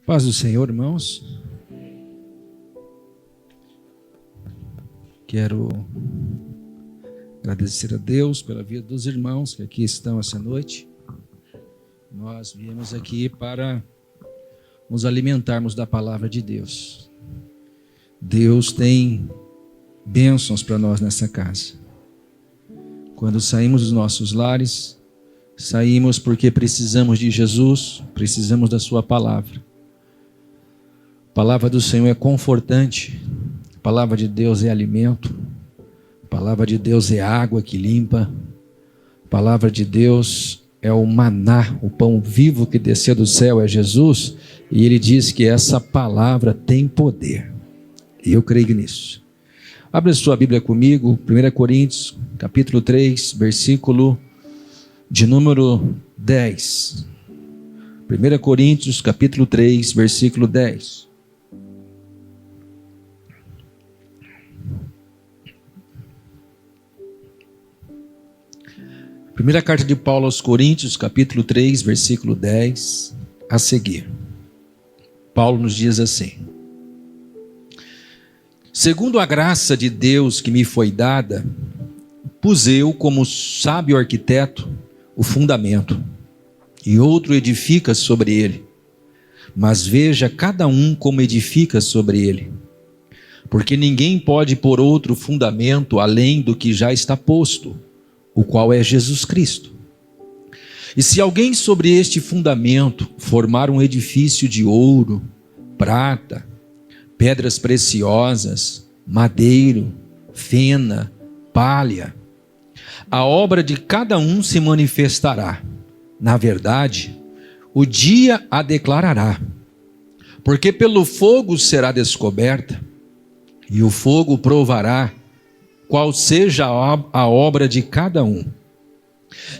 Paz do Senhor, irmãos. Quero agradecer a Deus pela vida dos irmãos que aqui estão essa noite. Nós viemos aqui para nos alimentarmos da palavra de Deus. Deus tem bênçãos para nós nessa casa. Quando saímos dos nossos lares, saímos porque precisamos de Jesus, precisamos da sua palavra. A palavra do Senhor é confortante, a palavra de Deus é alimento, a palavra de Deus é água que limpa, a palavra de Deus é o maná, o pão vivo que desceu do céu, é Jesus, e ele diz que essa palavra tem poder, e eu creio nisso. Abre a sua Bíblia comigo, 1 Coríntios, capítulo 3, versículo de número 10. 1 Coríntios, capítulo 3, versículo 10. Primeira carta de Paulo aos Coríntios, capítulo 3, versículo 10, a seguir. Paulo nos diz assim: segundo a graça de Deus que me foi dada, pus eu, como sábio arquiteto, o fundamento, e outro edifica sobre ele. Mas veja cada um como edifica sobre ele. Porque ninguém pode pôr outro fundamento além do que já está posto, o qual é Jesus Cristo. E se alguém sobre este fundamento formar um edifício de ouro, prata, pedras preciosas, madeiro, fena, palha, a obra de cada um se manifestará. Na verdade, o dia a declarará, porque pelo fogo será descoberta, e o fogo provará qual seja a obra de cada um.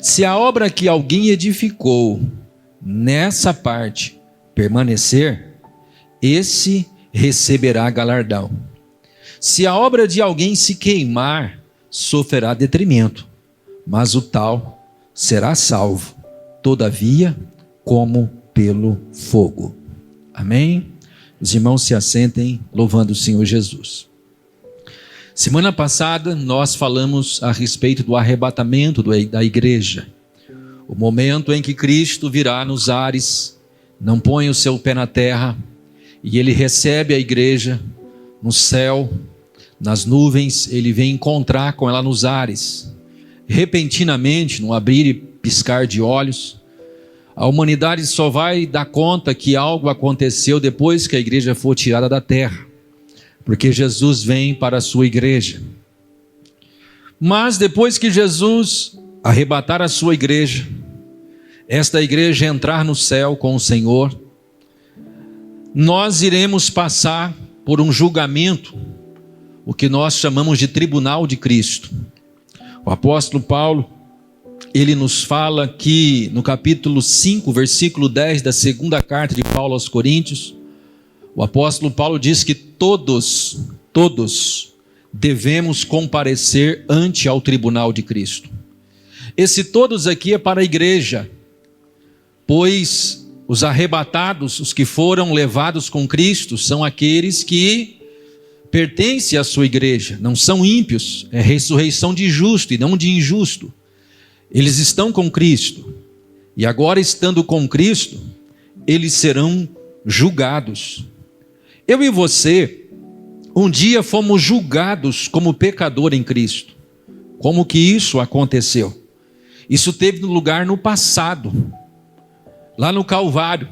Se a obra que alguém edificou nessa parte permanecer, esse receberá galardão. Se a obra de alguém se queimar, sofrerá detrimento, mas o tal será salvo, todavia, como pelo fogo. Amém? Os irmãos se assentem, louvando o Senhor Jesus. Semana passada nós falamos a respeito do arrebatamento da igreja, o momento em que Cristo virá nos ares, não põe o seu pé na terra, e ele recebe a igreja no céu, nas nuvens, ele vem encontrar com ela nos ares. Repentinamente, num abrir e piscar de olhos, a humanidade só vai dar conta que algo aconteceu depois que a igreja for tirada da terra, porque Jesus vem para a sua igreja. Mas depois que Jesus arrebatar a sua igreja, esta igreja entrar no céu com o Senhor, nós iremos passar por um julgamento, o que nós chamamos de tribunal de Cristo. O apóstolo Paulo, ele nos fala que no capítulo 5, versículo 10 da segunda carta de Paulo aos Coríntios, o apóstolo Paulo diz que todos devemos comparecer ante ao tribunal de Cristo. Esse todos aqui é para a igreja, pois os arrebatados, os que foram levados com Cristo, são aqueles que pertencem à sua igreja, não são ímpios, é ressurreição de justo e não de injusto. Eles estão com Cristo, e agora estando com Cristo, eles serão julgados. Eu e você, um dia fomos julgados como pecador em Cristo. Como que isso aconteceu? Isso teve lugar no passado, lá no Calvário.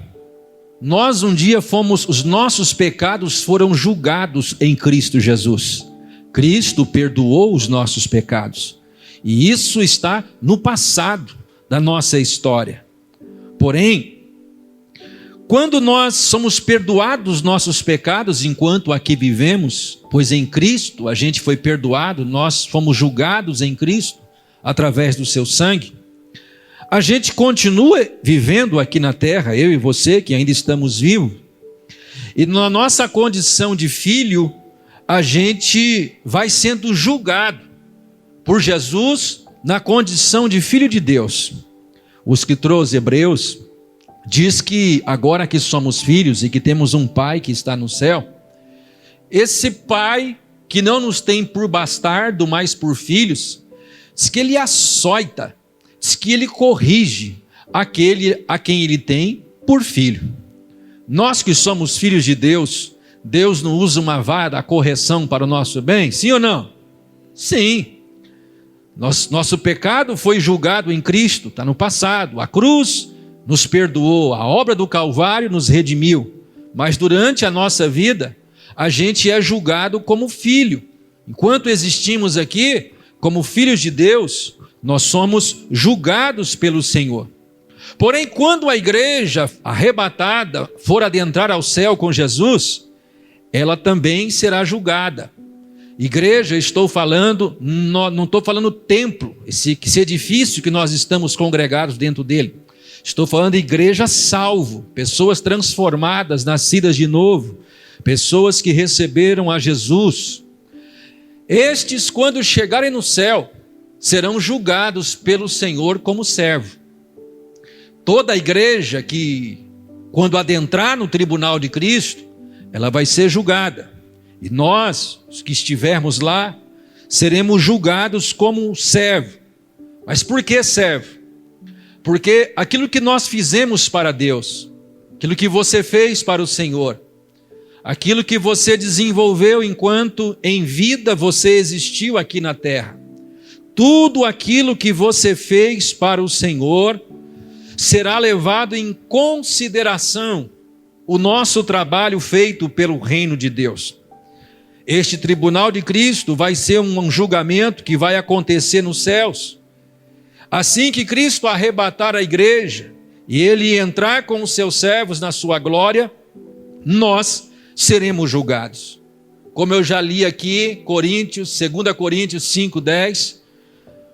Nós um dia os nossos pecados foram julgados em Cristo Jesus. Cristo perdoou os nossos pecados. E isso está no passado da nossa história. Porém, quando nós somos perdoados nossos pecados enquanto aqui vivemos, pois em Cristo a gente foi perdoado, nós fomos julgados em Cristo através do seu sangue, a gente continua vivendo aqui na terra, eu e você que ainda estamos vivos, e na nossa condição de filho, a gente vai sendo julgado por Jesus na condição de filho de Deus. O escritor aos Hebreus, diz que agora que somos filhos e que temos um Pai que está no céu, esse Pai que não nos tem por bastardo, mas por filhos, diz que Ele açoita, diz que Ele corrige aquele a quem Ele tem por filho. Nós que somos filhos de Deus, Deus não usa uma vara da correção para o nosso bem? Sim ou não? Sim. Nosso pecado foi julgado em Cristo, está no passado. A cruz nos perdoou, a obra do Calvário nos redimiu. Mas durante a nossa vida, a gente é julgado como filho. Enquanto existimos aqui, como filhos de Deus, nós somos julgados pelo Senhor. Porém, quando a igreja arrebatada for adentrar ao céu com Jesus, ela também será julgada. Igreja, estou falando, não estou falando templo, esse edifício que nós estamos congregados dentro dele. Estou falando de igreja salvo, pessoas transformadas, nascidas de novo, pessoas que receberam a Jesus. Estes, quando chegarem no céu, serão julgados pelo Senhor como servo. Toda a igreja que, quando adentrar no tribunal de Cristo, ela vai ser julgada. E nós, os que estivermos lá, seremos julgados como servo. Mas por que servo? Porque aquilo que nós fizemos para Deus, aquilo que você fez para o Senhor, aquilo que você desenvolveu enquanto em vida você existiu aqui na terra, tudo aquilo que você fez para o Senhor, será levado em consideração o nosso trabalho feito pelo reino de Deus. Este tribunal de Cristo vai ser um julgamento que vai acontecer nos céus. Assim que Cristo arrebatar a igreja e Ele entrar com os seus servos na sua glória, nós seremos julgados. Como eu já li aqui, 2 Coríntios 5:10,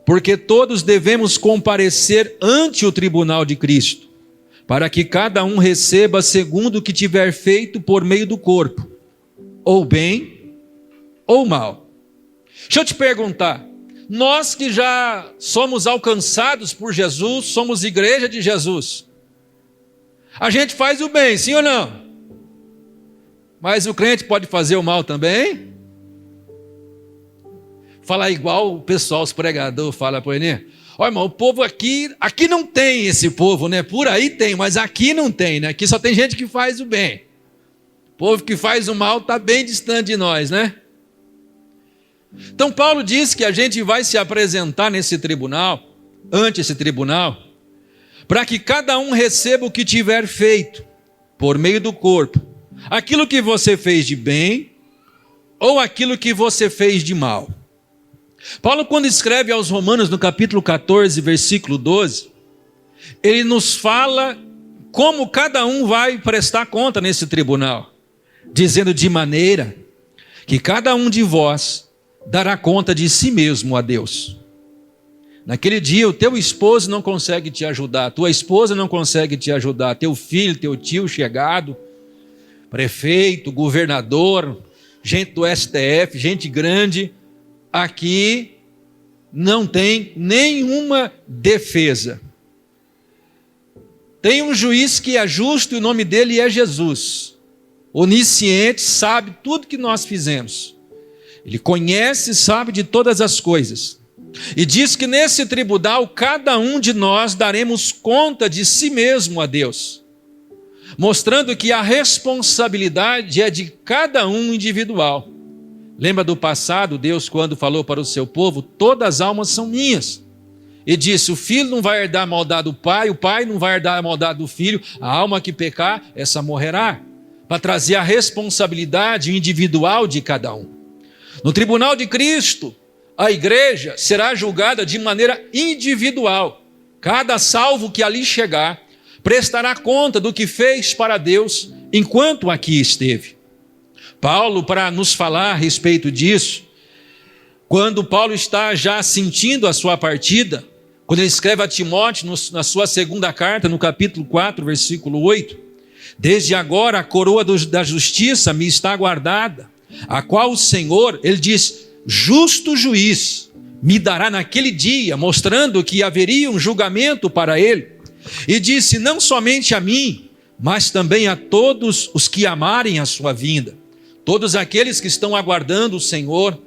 porque todos devemos comparecer ante o tribunal de Cristo, para que cada um receba segundo o que tiver feito por meio do corpo, ou bem ou mal. Deixa eu te perguntar, nós que já somos alcançados por Jesus, somos igreja de Jesus, a gente faz o bem, sim ou não? Mas o crente pode fazer o mal também? Falar igual o pessoal, os pregadores falam para ele, olha irmão, o povo aqui não tem esse povo, né? Por aí tem, mas aqui não tem, né? Aqui só tem gente que faz o bem. O povo que faz o mal está bem distante de nós, né? Então Paulo diz que a gente vai se apresentar nesse tribunal, ante esse tribunal, para que cada um receba o que tiver feito, por meio do corpo, aquilo que você fez de bem, ou aquilo que você fez de mal. Paulo, quando escreve aos Romanos, no capítulo 14, versículo 12, ele nos fala como cada um vai prestar conta nesse tribunal, dizendo de maneira que cada um de vós dará conta de si mesmo a Deus. Naquele dia o teu esposo não consegue te ajudar, a tua esposa não consegue te ajudar, teu filho, teu tio chegado, prefeito, governador, gente do STF, gente grande, aqui não tem nenhuma defesa. Tem um juiz que é justo e o nome dele é Jesus. Onisciente, sabe tudo que nós fizemos. Ele conhece e sabe de todas as coisas. E diz que nesse tribunal, cada um de nós daremos conta de si mesmo a Deus, mostrando que a responsabilidade é de cada um individual. Lembra do passado, Deus quando falou para o seu povo, todas as almas são minhas. E disse, o filho não vai herdar a maldade do pai, o pai não vai herdar a maldade do filho, a alma que pecar, essa morrerá. Para trazer a responsabilidade individual de cada um. No tribunal de Cristo, a igreja será julgada de maneira individual. Cada salvo que ali chegar, prestará conta do que fez para Deus enquanto aqui esteve. Paulo, para nos falar a respeito disso, quando Paulo está já sentindo a sua partida, quando ele escreve a Timóteo na sua segunda carta, no capítulo 4, versículo 8, desde agora a coroa da justiça me está guardada, a qual o Senhor, ele diz, justo juiz, me dará naquele dia, mostrando que haveria um julgamento para ele, E disse: não somente a mim, mas também a todos os que amarem a sua vinda. Todos aqueles que estão aguardando o Senhor,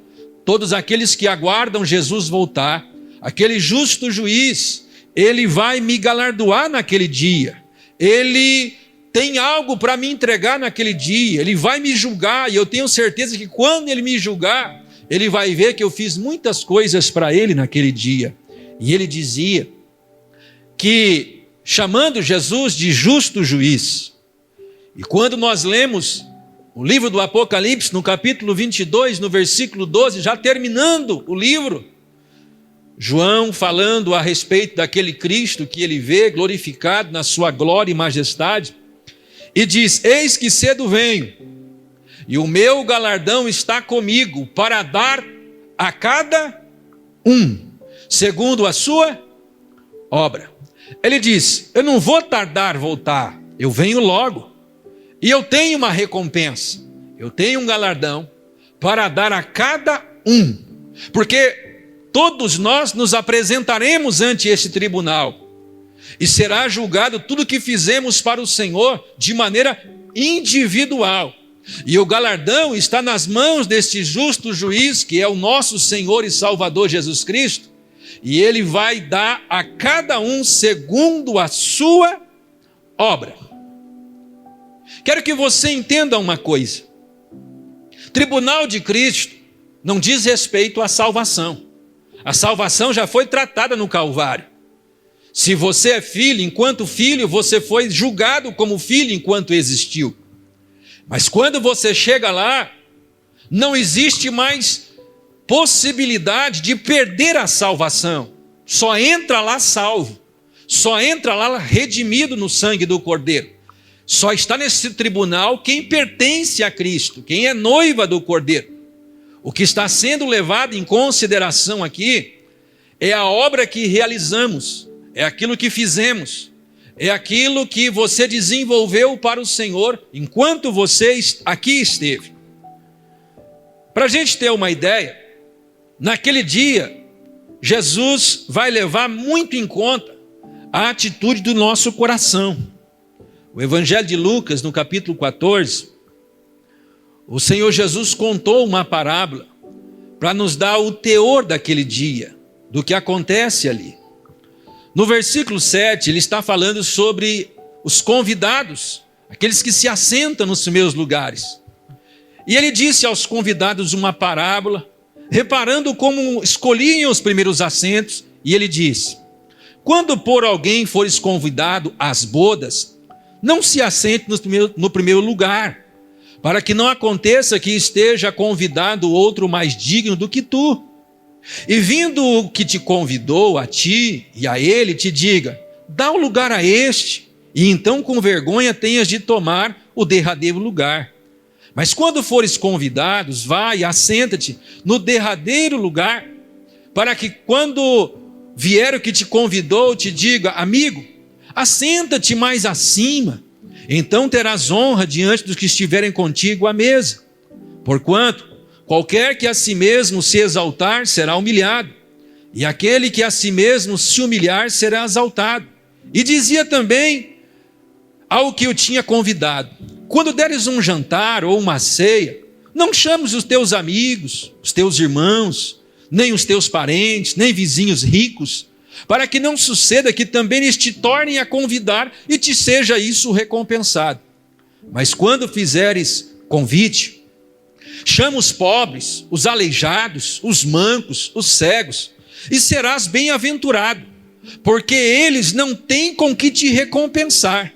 todos aqueles que aguardam Jesus voltar, aquele justo juiz, ele vai me galardoar naquele dia. Ele tem algo para me entregar naquele dia, ele vai me julgar, e eu tenho certeza que quando ele me julgar, ele vai ver que eu fiz muitas coisas para ele naquele dia. E ele dizia que, chamando Jesus de justo juiz, e quando nós lemos o livro do Apocalipse, no capítulo 22, no versículo 12, já terminando o livro, João falando a respeito daquele Cristo que ele vê glorificado na sua glória e majestade, e diz: eis que cedo venho, e o meu galardão está comigo, para dar a cada um, segundo a sua obra. Ele diz: eu não vou tardar voltar, eu venho logo, e eu tenho uma recompensa, eu tenho um galardão, para dar a cada um, porque todos nós nos apresentaremos ante esse tribunal, e será julgado tudo que fizemos para o Senhor de maneira individual. E o galardão está nas mãos deste justo juiz, que é o nosso Senhor e Salvador Jesus Cristo. E ele vai dar a cada um segundo a sua obra. Quero que você entenda uma coisa. Tribunal de Cristo não diz respeito à salvação. A salvação já foi tratada no Calvário. Se você é filho, enquanto filho, você foi julgado como filho enquanto existiu. Mas quando você chega lá, não existe mais possibilidade de perder a salvação. Só entra lá salvo. Só entra lá redimido no sangue do Cordeiro. Só está nesse tribunal quem pertence a Cristo, quem é noiva do Cordeiro. O que está sendo levado em consideração aqui é a obra que realizamos. É aquilo que fizemos, é aquilo que você desenvolveu para o Senhor enquanto você aqui esteve. Para a gente ter uma ideia, naquele dia, Jesus vai levar muito em conta a atitude do nosso coração. O Evangelho de Lucas, no capítulo 14, o Senhor Jesus contou uma parábola para nos dar o teor daquele dia, do que acontece ali. No versículo 7, ele está falando sobre os convidados, aqueles que se assentam nos meus lugares. E ele disse aos convidados uma parábola, reparando como escolhiam os primeiros assentos, e ele disse: quando por alguém fores convidado às bodas, não se assente no primeiro lugar, para que não aconteça que esteja convidado outro mais digno do que tu. E vindo o que te convidou a ti e a ele, te diga: dá o lugar a este, e então com vergonha tenhas de tomar o derradeiro lugar. Mas quando fores convidados, vai e assenta-te no derradeiro lugar, para que quando vier o que te convidou, te diga: amigo, assenta-te mais acima, então terás honra diante dos que estiverem contigo à mesa. Porquanto qualquer que a si mesmo se exaltar será humilhado, e aquele que a si mesmo se humilhar será exaltado. E dizia também ao que o tinha convidado: quando deres um jantar ou uma ceia, não chames os teus amigos, os teus irmãos, nem os teus parentes, nem vizinhos ricos, para que não suceda que também eles te tornem a convidar e te seja isso recompensado. Mas quando fizeres convite, chama os pobres, os aleijados, os mancos, os cegos, e serás bem-aventurado, porque eles não têm com que te recompensar,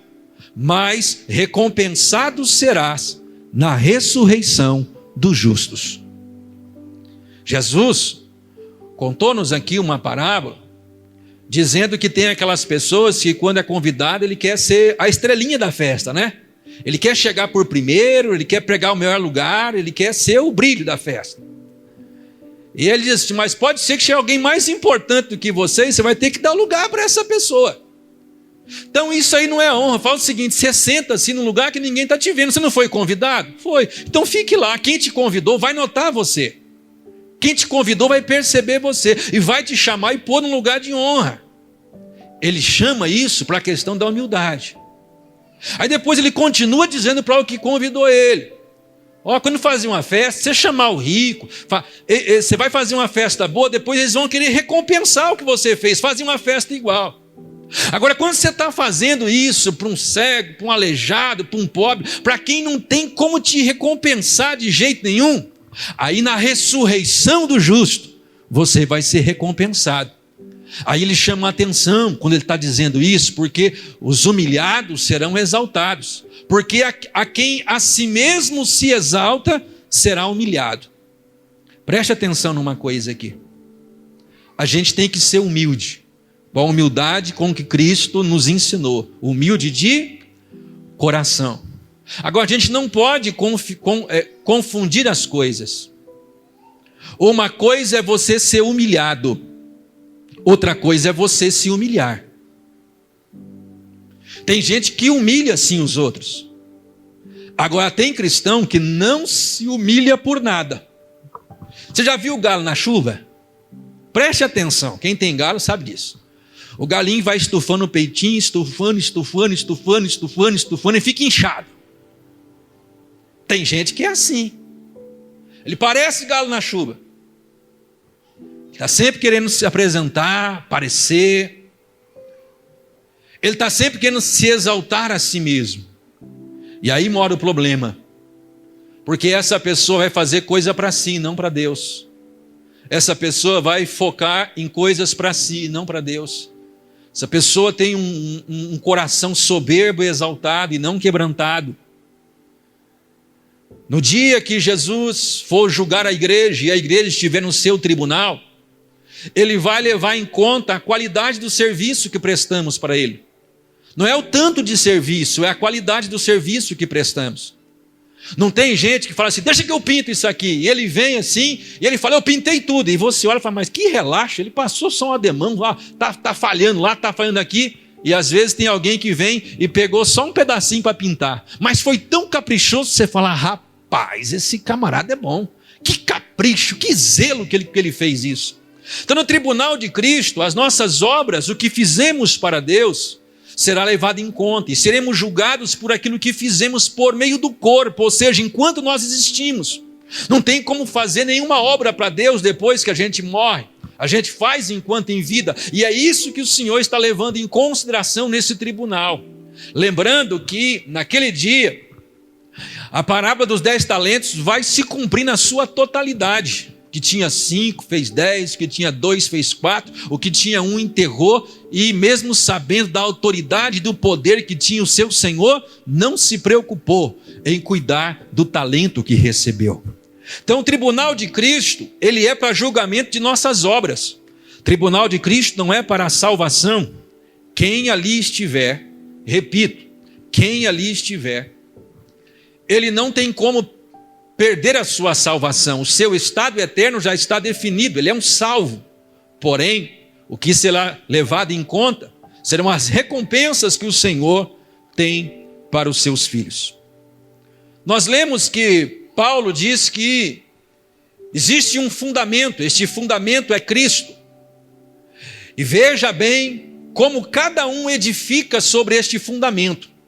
mas recompensado serás na ressurreição dos justos. Jesus contou-nos aqui uma parábola, dizendo que tem aquelas pessoas que quando é convidado, ele quer ser a estrelinha da festa, né? Ele quer chegar por primeiro, ele quer pegar o melhor lugar, ele quer ser o brilho da festa. E ele diz: mas pode ser que chegue alguém mais importante do que você, e você vai ter que dar lugar para essa pessoa. Então isso aí não é honra. Fala o seguinte: você senta assim num lugar que ninguém está te vendo. Você não foi convidado? Foi. Então fique lá. Quem te convidou vai notar você. Quem te convidou vai perceber você e vai te chamar e pôr num lugar de honra. Ele chama isso para a questão da humildade. Aí depois ele continua dizendo para o que convidou ele. Ó, quando fazer uma festa, você chamar o rico, você vai fazer uma festa boa, depois eles vão querer recompensar o que você fez, fazer uma festa igual. Agora, quando você está fazendo isso para um cego, para um aleijado, para um pobre, para quem não tem como te recompensar de jeito nenhum, aí na ressurreição do justo, você vai ser recompensado. Aí ele chama a atenção quando ele está dizendo isso, porque os humilhados serão exaltados, porque a quem a si mesmo se exalta, será humilhado. Preste atenção numa coisa aqui, a gente tem que ser humilde, com a humildade com que Cristo nos ensinou, humilde de coração. Agora a gente não pode confundir as coisas. Uma coisa é você ser humilhado, outra coisa é você se humilhar. Tem gente que humilha sim os outros. Agora tem cristão que não se humilha por nada. Você já viu o galo na chuva? Preste atenção, quem tem galo sabe disso. O galinho vai estufando o peitinho, estufando e fica inchado. Tem gente que é assim. Ele parece galo na chuva. Está sempre querendo se apresentar, aparecer. Ele está sempre querendo se exaltar a si mesmo. E aí mora o problema. Porque essa pessoa vai fazer coisa para si, não para Deus. Essa pessoa vai focar em coisas para si, não para Deus. Essa pessoa tem um coração soberbo e exaltado e não quebrantado. No dia que Jesus for julgar a igreja e a igreja estiver no seu tribunal, ele vai levar em conta a qualidade do serviço que prestamos para ele. Não é o tanto de serviço, é a qualidade do serviço que prestamos. Não tem gente que fala assim, deixa que eu pinto isso aqui. E ele vem assim, e ele fala, eu pintei tudo. E você olha e fala, mas que relaxa, ele passou só um ademão, tá falhando lá, tá falhando aqui. E às vezes tem alguém que vem e pegou só um pedacinho para pintar. Mas foi tão caprichoso que você fala, rapaz, esse camarada é bom. Que capricho, que zelo que ele fez isso. Então no tribunal de Cristo, as nossas obras, o que fizemos para Deus, será levado em conta, e seremos julgados por aquilo que fizemos por meio do corpo, ou seja, enquanto nós existimos. Não tem como fazer nenhuma obra para Deus depois que a gente morre, a gente faz enquanto em vida, e é isso que o Senhor está levando em consideração nesse tribunal. Lembrando que naquele dia, a parábola dos 10 talentos vai se cumprir na sua totalidade. Que tinha 5, fez 10, que tinha 2, fez 4, o que tinha 1 enterrou, e mesmo sabendo da autoridade e do poder que tinha o seu Senhor, não se preocupou em cuidar do talento que recebeu. Então o tribunal de Cristo, ele é para julgamento de nossas obras. O tribunal de Cristo não é para a salvação. Quem ali estiver, repito, quem ali estiver, ele não tem como perder a sua salvação, o seu estado eterno já está definido, ele é um salvo. Porém, o que será levado em conta serão as recompensas que o Senhor tem para os seus filhos. Nós lemos que Paulo diz que existe um fundamento, este fundamento é Cristo. E veja bem como cada um edifica sobre este fundamento.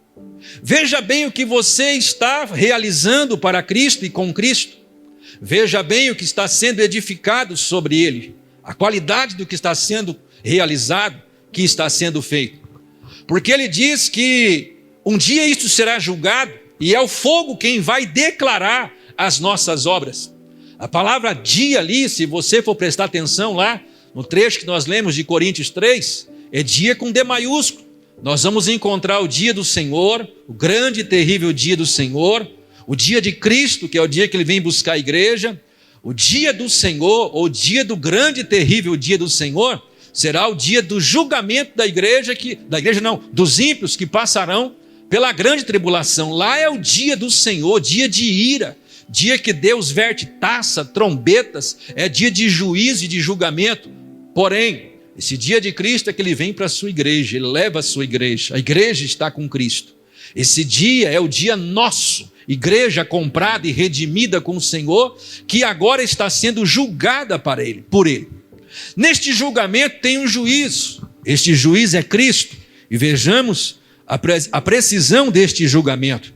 Veja bem o que você está realizando para Cristo e com Cristo. Veja bem o que está sendo edificado sobre Ele. A qualidade do que está sendo realizado, que está sendo feito. Porque Ele diz que um dia isto será julgado e é o fogo quem vai declarar as nossas obras. A palavra dia ali, se você for prestar atenção lá, no trecho que nós lemos de Coríntios 3, é dia com D maiúsculo. Nós vamos encontrar o dia do Senhor, o grande e terrível dia do Senhor, o dia de Cristo, que é o dia que Ele vem buscar a igreja. O dia do Senhor, ou o dia do grande e terrível dia do Senhor, será o dia do julgamento da igreja, dos ímpios que passarão pela grande tribulação. Lá é o dia do Senhor, dia de ira, dia que Deus verte taça, trombetas, é dia de juízo e de julgamento. Porém, esse dia de Cristo é que Ele vem para a sua igreja, Ele leva a sua igreja, a igreja está com Cristo. Esse dia é o dia nosso, igreja comprada e redimida com o Senhor, que agora está sendo julgada por Ele. Neste julgamento tem um juízo, Este juiz é Cristo. E vejamos a precisão deste julgamento.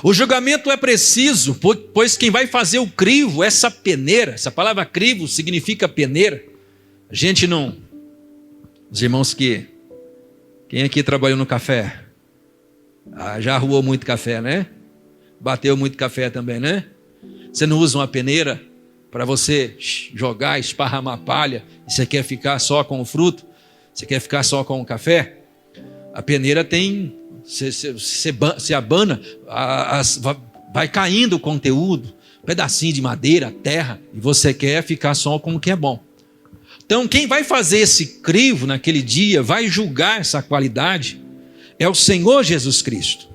O julgamento é preciso, pois quem vai fazer o crivo, essa peneira, essa palavra crivo significa peneira. A gente não... Os irmãos quem aqui trabalhou no café? Já arruou muito café, né? Bateu muito café também, né? Você não usa uma peneira para você jogar, esparramar palha, e você quer ficar só com o fruto? Você quer ficar só com o café? A peneira tem... Você abana, vai caindo o conteúdo, pedacinho de madeira, terra, e você quer ficar só com o que é bom. Então, quem vai fazer esse crivo naquele dia, vai julgar essa qualidade, é o Senhor Jesus Cristo.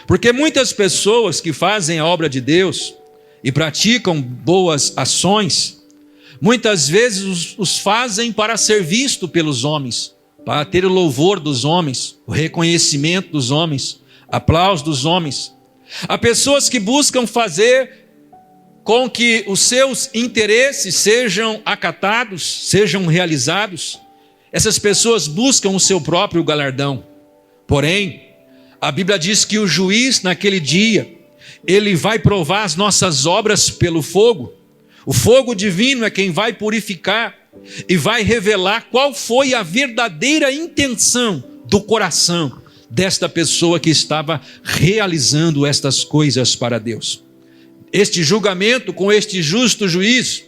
Porque muitas pessoas que fazem a obra de Deus e praticam boas ações, muitas vezes os fazem para ser visto pelos homens, para ter o louvor dos homens, o reconhecimento dos homens, aplauso dos homens. Há pessoas que buscam fazer com que os seus interesses sejam acatados, sejam realizados. Essas pessoas buscam o seu próprio galardão. Porém, a Bíblia diz que o juiz naquele dia, ele vai provar as nossas obras pelo fogo. O fogo divino é quem vai purificar e vai revelar qual foi a verdadeira intenção do coração desta pessoa que estava realizando estas coisas para Deus. Este julgamento com este justo juiz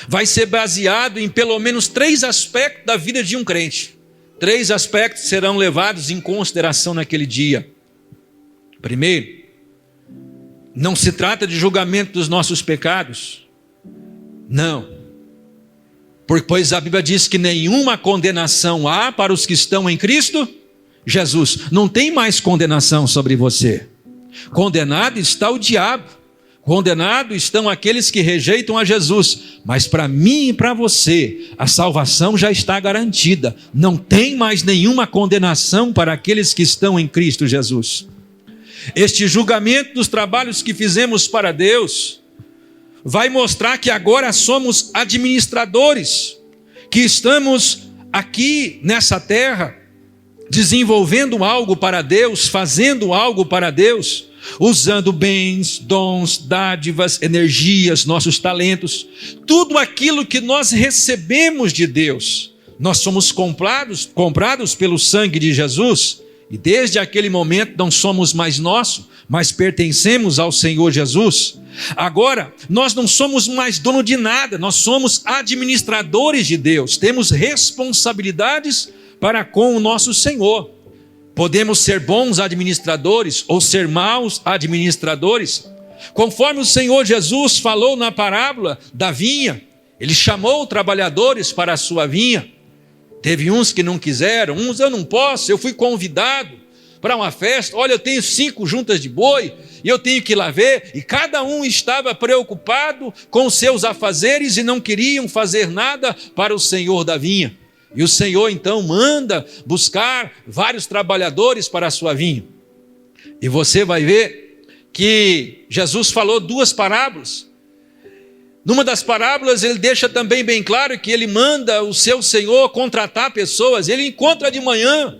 vai ser baseado em pelo menos 3 aspectos da vida de um crente. 3 aspectos serão levados em consideração naquele dia. Primeiro, não se trata de julgamento dos nossos pecados. Não. Pois a Bíblia diz que nenhuma condenação há para os que estão em Cristo Jesus. Não tem mais condenação sobre você. Condenado está o diabo. Condenado estão aqueles que rejeitam a Jesus. Mas para mim e para você, a salvação já está garantida. Não tem mais nenhuma condenação para aqueles que estão em Cristo Jesus. Este julgamento dos trabalhos que fizemos para Deus vai mostrar que agora somos administradores, que estamos aqui nessa terra, desenvolvendo algo para Deus, fazendo algo para Deus, usando bens, dons, dádivas, energias, nossos talentos, tudo aquilo que nós recebemos de Deus. Nós somos comprados pelo sangue de Jesus, e desde aquele momento não somos mais nossos, mas pertencemos ao Senhor Jesus. Agora, nós não somos mais dono de nada, nós somos administradores de Deus, temos responsabilidades para com o nosso Senhor. Podemos ser bons administradores ou ser maus administradores, conforme o Senhor Jesus falou na parábola da vinha. Ele chamou trabalhadores para a sua vinha. Teve uns que não quiseram, uns eu não posso, eu fui convidado para uma festa, olha, eu tenho 5 juntas de boi, e eu tenho que ir lá ver, e cada um estava preocupado com seus afazeres e não queriam fazer nada para o Senhor da vinha. E o Senhor então manda buscar vários trabalhadores para a sua vinha. E você vai ver que Jesus falou 2 parábolas. Numa das parábolas ele deixa também bem claro que ele manda o seu Senhor contratar pessoas. Ele encontra de manhã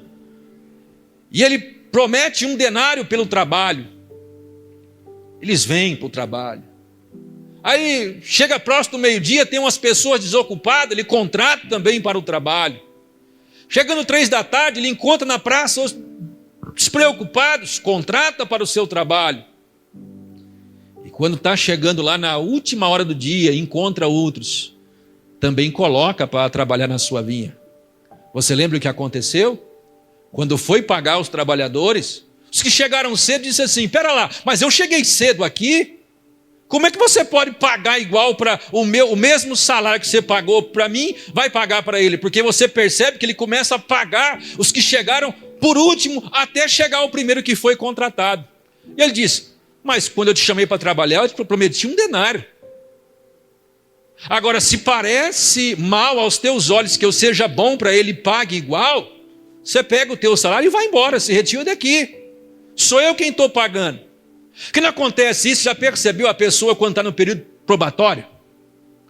e ele promete 1 denário pelo trabalho. Eles vêm para o trabalho. Aí chega próximo do meio-dia, tem umas pessoas desocupadas, ele contrata também para o trabalho. Chegando 3 da tarde, ele encontra na praça os despreocupados, contrata para o seu trabalho. E quando está chegando lá na última hora do dia, encontra outros, também coloca para trabalhar na sua vinha. Você lembra o que aconteceu? Quando foi pagar os trabalhadores, os que chegaram cedo disseram assim, espera lá, mas eu cheguei cedo aqui, como é que você pode pagar igual para o mesmo salário que você pagou para mim, vai pagar para ele? Porque você percebe que ele começa a pagar os que chegaram por último, até chegar o primeiro que foi contratado. E ele diz, mas quando eu te chamei para trabalhar, eu te prometi 1 denário. Agora, se parece mal aos teus olhos que eu seja bom para ele e pague igual, você pega o teu salário e vai embora, se retira daqui. Sou eu quem estou pagando. Que não acontece isso, já percebeu a pessoa quando está no período probatório?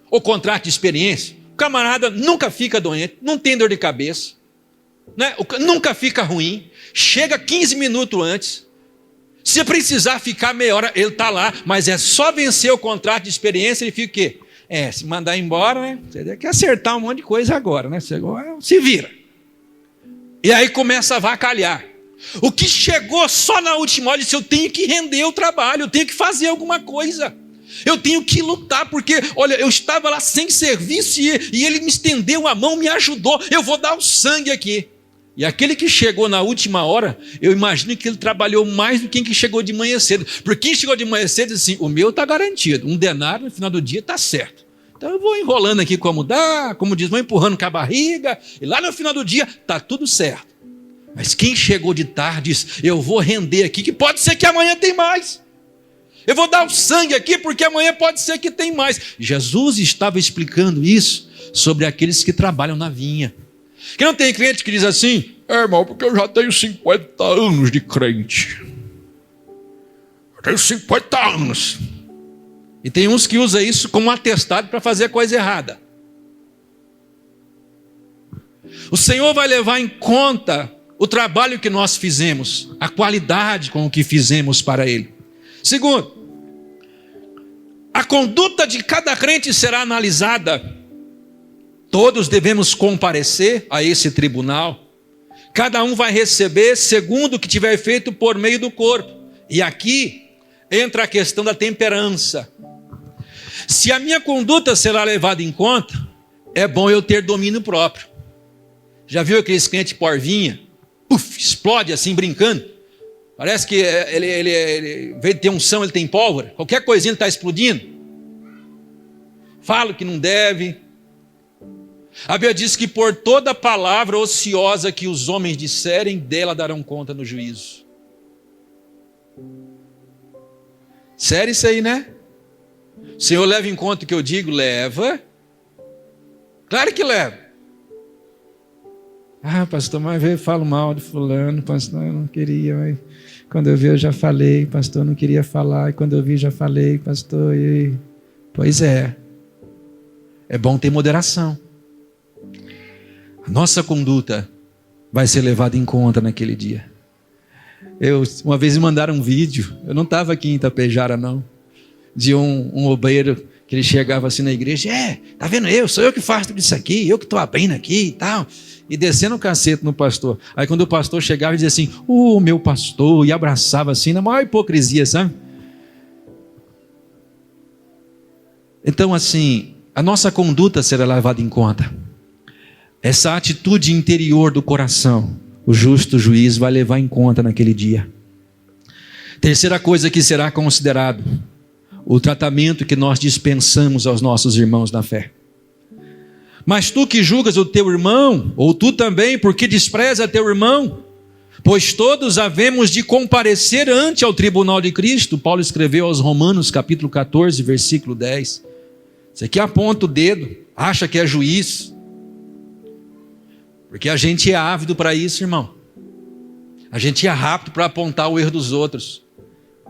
Ou contrato de experiência? O camarada nunca fica doente, não tem dor de cabeça, né? Nunca fica ruim, chega 15 minutos antes. Se precisar ficar meia hora, ele está lá, mas é só vencer o contrato de experiência, ele fica o quê? Se mandar embora, né? Você tem que acertar um monte de coisa agora, né? Você se vira. E aí começa a avacalhar. O que chegou só na última hora, disse, eu tenho que render o trabalho, eu tenho que fazer alguma coisa. Eu tenho que lutar, porque, olha, eu estava lá sem serviço e ele me estendeu a mão, me ajudou, eu vou dar o sangue aqui. E aquele que chegou na última hora, eu imagino que ele trabalhou mais do que quem chegou de manhã cedo. Porque quem chegou de manhã cedo disse assim, o meu está garantido, um denário no final do dia está certo. Então eu vou enrolando aqui como dá, como diz, vou empurrando com a barriga, e lá no final do dia está tudo certo. Mas quem chegou de tarde diz, eu vou render aqui, que pode ser que amanhã tem mais. Eu vou dar o sangue aqui, porque amanhã pode ser que tem mais. Jesus estava explicando isso sobre aqueles que trabalham na vinha. Que não tem crente que diz assim, irmão, porque eu já tenho 50 anos de crente. Eu tenho 50 anos. E tem uns que usam isso como atestado para fazer coisa errada. O Senhor vai levar em conta o trabalho que nós fizemos, a qualidade com o que fizemos para Ele. Segundo, a conduta de cada crente será analisada. Todos devemos comparecer a esse tribunal. Cada um vai receber segundo o que tiver feito por meio do corpo. E aqui entra a questão da temperança. Se a minha conduta será levada em conta, é bom eu ter domínio próprio. Já viu aqueles crentes porvinha? Puf, explode assim brincando. Parece que ele em vez de ter unção, ele tem pólvora. Qualquer coisinha ele está explodindo. Fala o que não deve. A Bíblia diz que por toda palavra ociosa que os homens disserem, dela darão conta no juízo. Sério isso aí, né? O Senhor leva em conta o que eu digo? Leva. Claro que leva. Pastor, mas eu falo mal de fulano, pastor, eu não queria, mas quando eu vi eu já falei, pastor, eu não queria falar, e quando eu vi já falei, pastor, e... Pois é. É bom ter moderação. A nossa conduta vai ser levada em conta naquele dia. Uma vez me mandaram um vídeo, eu não estava aqui em Itapejara não, de um obreiro que ele chegava assim na igreja, tá vendo sou eu que faço tudo isso aqui, eu que estou abrindo aqui e tal, e descendo o cacete no pastor. Aí quando o pastor chegava e dizia assim, meu pastor, e abraçava assim, na maior hipocrisia, sabe? Então assim, a nossa conduta será levada em conta. Essa atitude interior do coração, o justo juiz vai levar em conta naquele dia. Terceira coisa que será considerado, o tratamento que nós dispensamos aos nossos irmãos na fé. Mas tu que julgas o teu irmão, ou tu também, porque despreza teu irmão, pois todos havemos de comparecer ante ao tribunal de Cristo. Paulo escreveu aos Romanos, capítulo 14, versículo 10. Você aqui aponta o dedo, acha que é juiz, porque a gente é ávido para isso, irmão. A gente é rápido para apontar o erro dos outros,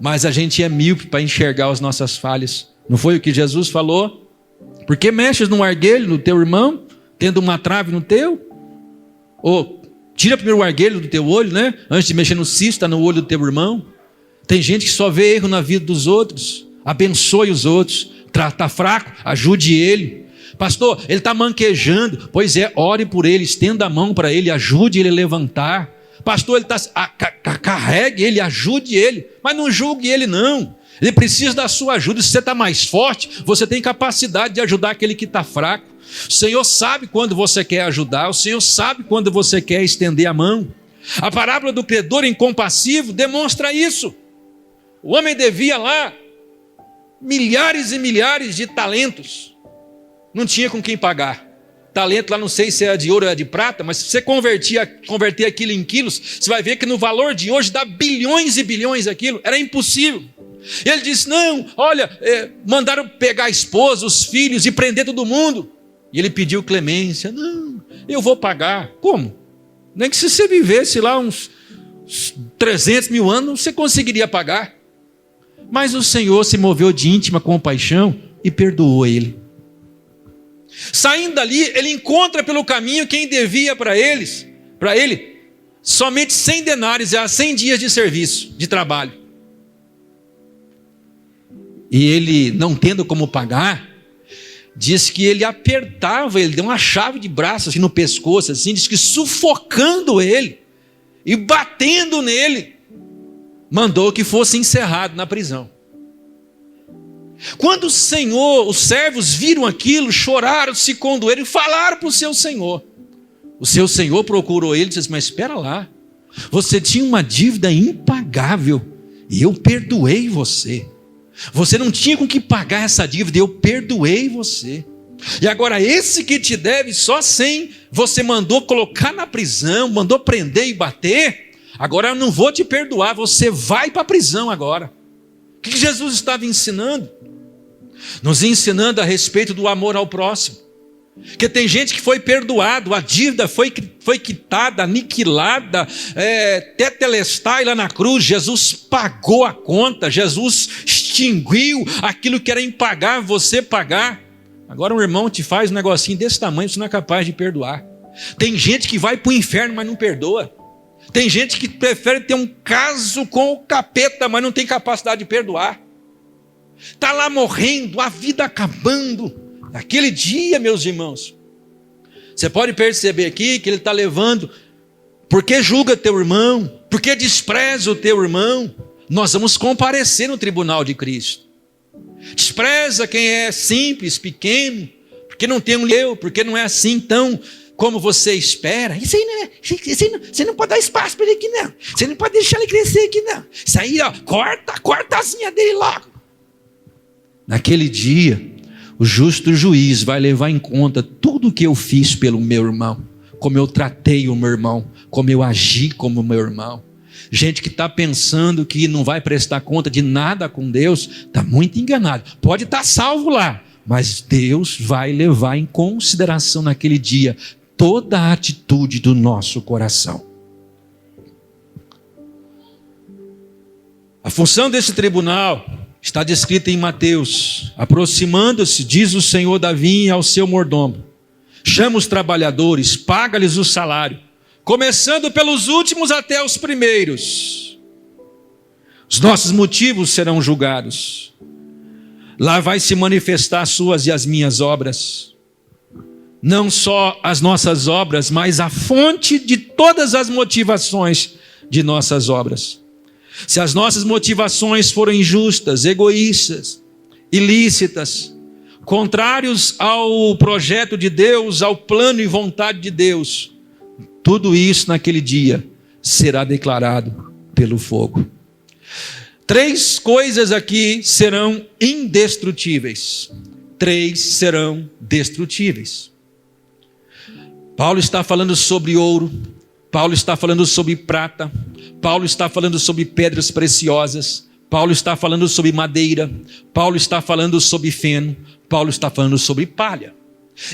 mas a gente é míope para enxergar as nossas falhas. Não foi o que Jesus falou? Por que mexes num arguelho no teu irmão, tendo uma trave no teu? Ou tira primeiro o arguelho do teu olho, né? Antes de mexer no cisto, está no olho do teu irmão. Tem gente que só vê erro na vida dos outros. Abençoe os outros. Está fraco, ajude ele. Pastor, ele está manquejando. Pois é, ore por ele, estenda a mão para ele, ajude ele a levantar. Pastor, ele está, carregue ele, ajude ele, mas não julgue ele não. Ele precisa da sua ajuda. Se você está mais forte, você tem capacidade de ajudar aquele que está fraco. O Senhor sabe quando você quer ajudar, o Senhor sabe quando você quer estender a mão. A parábola do credor incompassivo demonstra isso. O homem devia lá milhares e milhares de talentos. Não tinha com quem pagar. Talento lá não sei se é de ouro ou é de prata, mas se você converter aquilo em quilos, você vai ver que no valor de hoje dá bilhões e bilhões aquilo. Era impossível. Ele disse, não, olha, mandaram pegar a esposa, os filhos e prender todo mundo. E ele pediu clemência. Não, eu vou pagar. Como? Nem que se você vivesse lá uns 300 mil anos, você conseguiria pagar. Mas o Senhor se moveu de íntima compaixão e perdoou ele. Saindo dali, ele encontra pelo caminho quem devia para ele, somente 100 denários, 100 dias de serviço, de trabalho. E ele, não tendo como pagar, diz que ele apertava, ele deu uma chave de braço assim no pescoço, assim, diz que sufocando ele e batendo nele, mandou que fosse encerrado na prisão. Quando os servos viram aquilo, choraram, se condoeram e falaram para o seu senhor. O seu senhor procurou ele e disse: mas espera lá, você tinha uma dívida impagável e eu perdoei você. Você não tinha com que pagar essa dívida, eu perdoei você. E agora esse que te deve só 100, você mandou colocar na prisão, mandou prender e bater. Agora eu não vou te perdoar, você vai para a prisão agora. O que Jesus estava ensinando? Nos ensinando a respeito do amor ao próximo. Porque tem gente que foi perdoado, a dívida foi quitada, aniquilada, tetelestai lá na cruz, Jesus pagou a conta, Jesus extinguiu aquilo que era impagável você pagar. Agora um irmão te faz um negocinho desse tamanho, você não é capaz de perdoar. Tem gente que vai para o inferno, mas não perdoa. Tem gente que prefere ter um caso com o capeta, mas não tem capacidade de perdoar. Está lá morrendo, a vida acabando. Naquele dia, meus irmãos, você pode perceber aqui que ele está levando, porque julga teu irmão, porque despreza o teu irmão, nós vamos comparecer no tribunal de Cristo. Despreza quem é simples, pequeno, porque não tem porque não é assim tão como você espera. Isso aí não é, você não pode dar espaço para ele aqui não, você não pode deixar ele crescer aqui não. Isso aí, ó, corta a asinha dele logo. Naquele dia, o justo juiz vai levar em conta tudo o que eu fiz pelo meu irmão, como eu tratei o meu irmão, como eu agi como meu irmão. Gente que está pensando que não vai prestar conta de nada com Deus, está muito enganado. Pode estar salvo lá, mas Deus vai levar em consideração naquele dia toda a atitude do nosso coração. A função desse tribunal está descrita em Mateus. Aproximando-se, diz o Senhor da vinha ao seu mordomo: chama os trabalhadores, paga-lhes o salário, começando pelos últimos até os primeiros. Os nossos motivos serão julgados. Lá vai se manifestar as suas e as minhas obras. Não só as nossas obras, mas a fonte de todas as motivações de nossas obras. Se as nossas motivações forem injustas, egoístas, ilícitas, contrários ao projeto de Deus, ao plano e vontade de Deus, tudo isso naquele dia será declarado pelo fogo. 3 coisas aqui serão indestrutíveis. 3 serão destrutíveis. Paulo está falando sobre ouro, Paulo está falando sobre prata, Paulo está falando sobre pedras preciosas, Paulo está falando sobre madeira, Paulo está falando sobre feno, Paulo está falando sobre palha.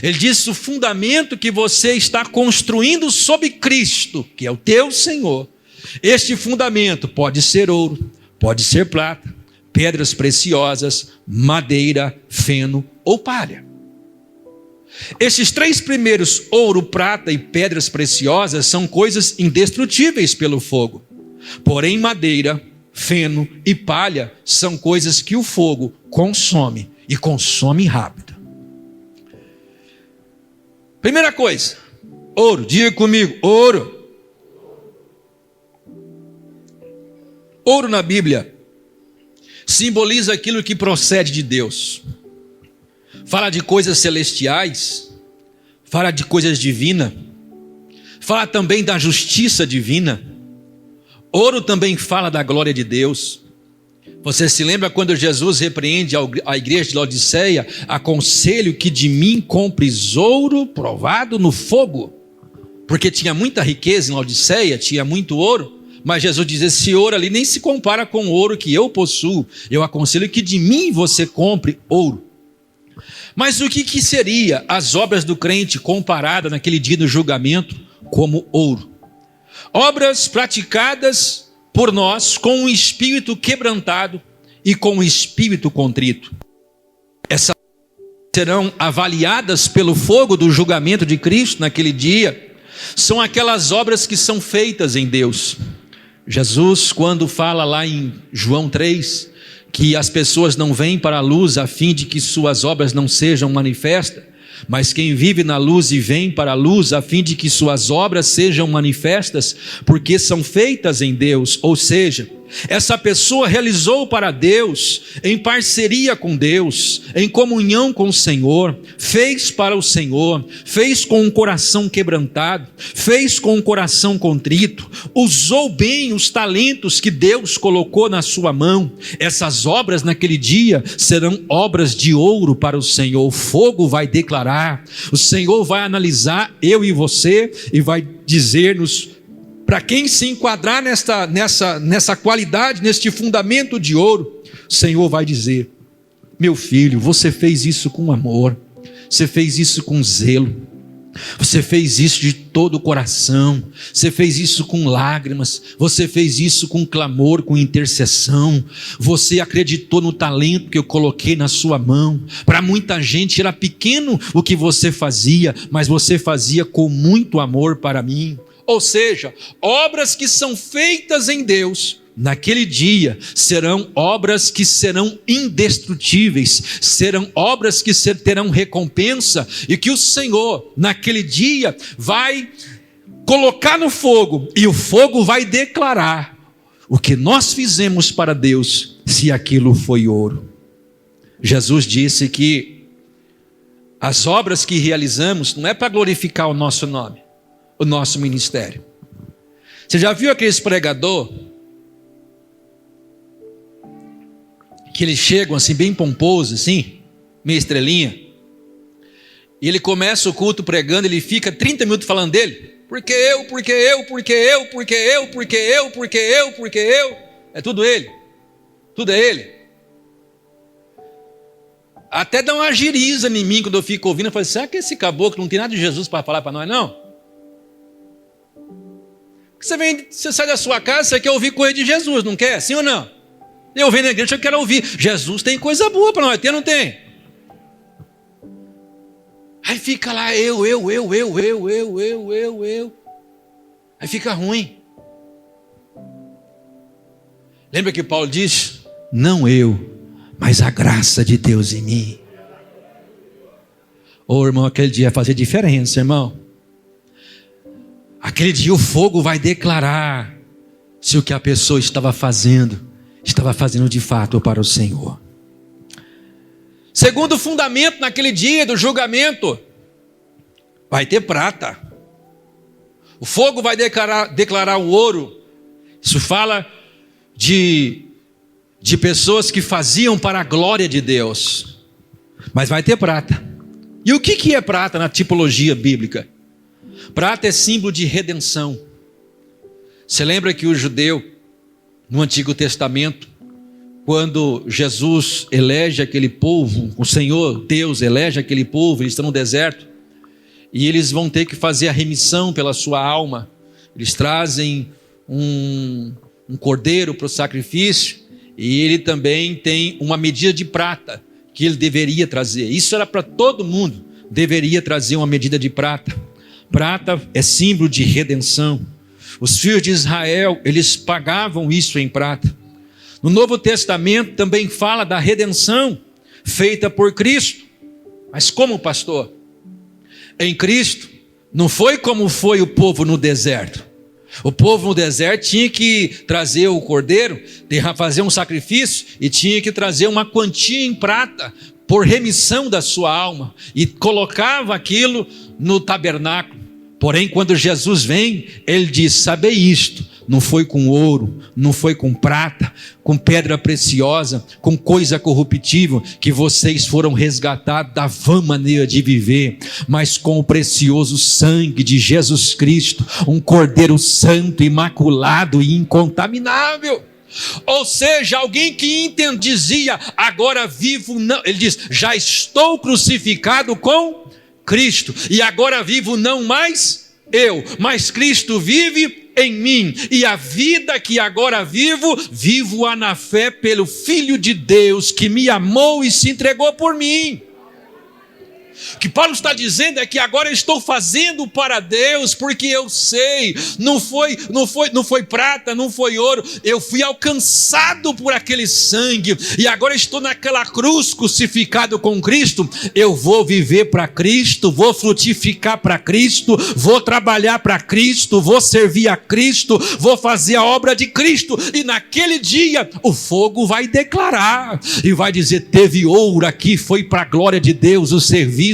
Ele diz: o fundamento que você está construindo sobre Cristo, que é o teu Senhor, este fundamento pode ser ouro, pode ser prata, pedras preciosas, madeira, feno ou palha. Esses 3 primeiros, ouro, prata e pedras preciosas, são coisas indestrutíveis pelo fogo. Porém, madeira, feno e palha são coisas que o fogo consome, e consome rápido. Primeira coisa, ouro. Diga comigo, ouro. Ouro na Bíblia simboliza aquilo que procede de Deus. Fala de coisas celestiais, fala de coisas divinas, fala também da justiça divina. Ouro também fala da glória de Deus. Você se lembra quando Jesus repreende a igreja de Laodiceia: aconselho que de mim compres ouro provado no fogo, porque tinha muita riqueza em Laodiceia, tinha muito ouro, mas Jesus diz: esse ouro ali nem se compara com o ouro que eu possuo, eu aconselho que de mim você compre ouro. Mas o que seria as obras do crente comparadas naquele dia do julgamento como ouro? Obras praticadas por nós com um espírito quebrantado e com um espírito contrito. serão avaliadas pelo fogo do julgamento de Cristo naquele dia, são aquelas obras que são feitas em Deus. Jesus, quando fala lá em João 3, que as pessoas não vêm para a luz a fim de que suas obras não sejam manifestas, mas quem vive na luz e vem para a luz a fim de que suas obras sejam manifestas, porque são feitas em Deus. Ou seja, essa pessoa realizou para Deus, em parceria com Deus, em comunhão com o Senhor, fez para o Senhor, fez com um coração quebrantado, fez com um coração contrito, usou bem os talentos que Deus colocou na sua mão. Essas obras naquele dia serão obras de ouro para o Senhor. O fogo vai declarar, o Senhor vai analisar eu e você e vai dizer-nos para quem se enquadrar nessa qualidade, neste fundamento de ouro. O Senhor vai dizer: meu filho, você fez isso com amor, você fez isso com zelo, você fez isso de todo o coração, você fez isso com lágrimas, você fez isso com clamor, com intercessão, você acreditou no talento que eu coloquei na sua mão. Para muita gente era pequeno o que você fazia, mas você fazia com muito amor para mim. Ou seja, obras que são feitas em Deus, naquele dia, serão obras que serão indestrutíveis, serão obras que terão recompensa, e que o Senhor, naquele dia, vai colocar no fogo, e o fogo vai declarar o que nós fizemos para Deus, se aquilo foi ouro. Jesus disse que as obras que realizamos não é para glorificar o nosso nome, o nosso ministério. Você já viu aqueles pregador que eles chegam assim bem pomposos, assim, meio estrelinha, e ele começa o culto pregando, ele fica 30 minutos falando dele, porque eu, é tudo ele, tudo é ele. Até dá uma giriza em mim quando eu fico ouvindo. Eu falo: será que esse caboclo não tem nada de Jesus para falar para nós, não? Você sai da sua casa, você quer ouvir coisa de Jesus, não quer? Sim ou não? Eu venho na igreja, eu quero ouvir. Jesus tem coisa boa para nós, tem ou não tem? Aí fica lá, eu. Aí fica ruim. Lembra que Paulo diz: não eu, mas a graça de Deus em mim. Ô irmão, aquele dia vai fazer diferença, irmão. Aquele dia o fogo vai declarar se o que a pessoa estava fazendo de fato para o Senhor. Segundo fundamento, naquele dia do julgamento, vai ter prata. O fogo vai declarar o ouro. Isso fala de pessoas que faziam para a glória de Deus. Mas vai ter prata. E o que é prata na tipologia bíblica? Prata é símbolo de redenção. Você lembra que o judeu, no Antigo Testamento, quando Jesus elege aquele povo, o Senhor Deus elege aquele povo, eles estão no deserto, e eles vão ter que fazer a remissão pela sua alma. Eles trazem um cordeiro para o sacrifício, e ele também tem uma medida de prata que ele deveria trazer. Isso era para todo mundo, deveria trazer uma medida de prata. Prata é símbolo de redenção. Os filhos de Israel, eles pagavam isso em prata. No Novo Testamento também fala da redenção feita por Cristo. Mas como, pastor? Em Cristo, não foi como foi o povo no deserto. O povo no deserto tinha que trazer o cordeiro, fazer um sacrifício, e tinha que trazer uma quantia em prata, por remissão da sua alma, e colocava aquilo no tabernáculo. Porém, quando Jesus vem, ele diz: sabei isto, não foi com ouro, não foi com prata, com pedra preciosa, com coisa corruptível, que vocês foram resgatados da vã maneira de viver, mas com o precioso sangue de Jesus Cristo, um cordeiro santo, imaculado e incontaminável. Ou seja, alguém que dizia: agora vivo não, ele diz: já estou crucificado com Cristo, e agora vivo não mais eu, mas Cristo vive em mim, e a vida que agora vivo-a na fé pelo Filho de Deus, que me amou e se entregou por mim. O que Paulo está dizendo é que agora eu estou fazendo para Deus, porque eu sei, não foi prata, não foi ouro, eu fui alcançado por aquele sangue, e agora estou naquela cruz crucificado com Cristo. Eu vou viver para Cristo, vou frutificar para Cristo, vou trabalhar para Cristo, vou servir a Cristo, vou fazer a obra de Cristo, e naquele dia o fogo vai declarar, e vai dizer: teve ouro aqui, foi para a glória de Deus o serviço.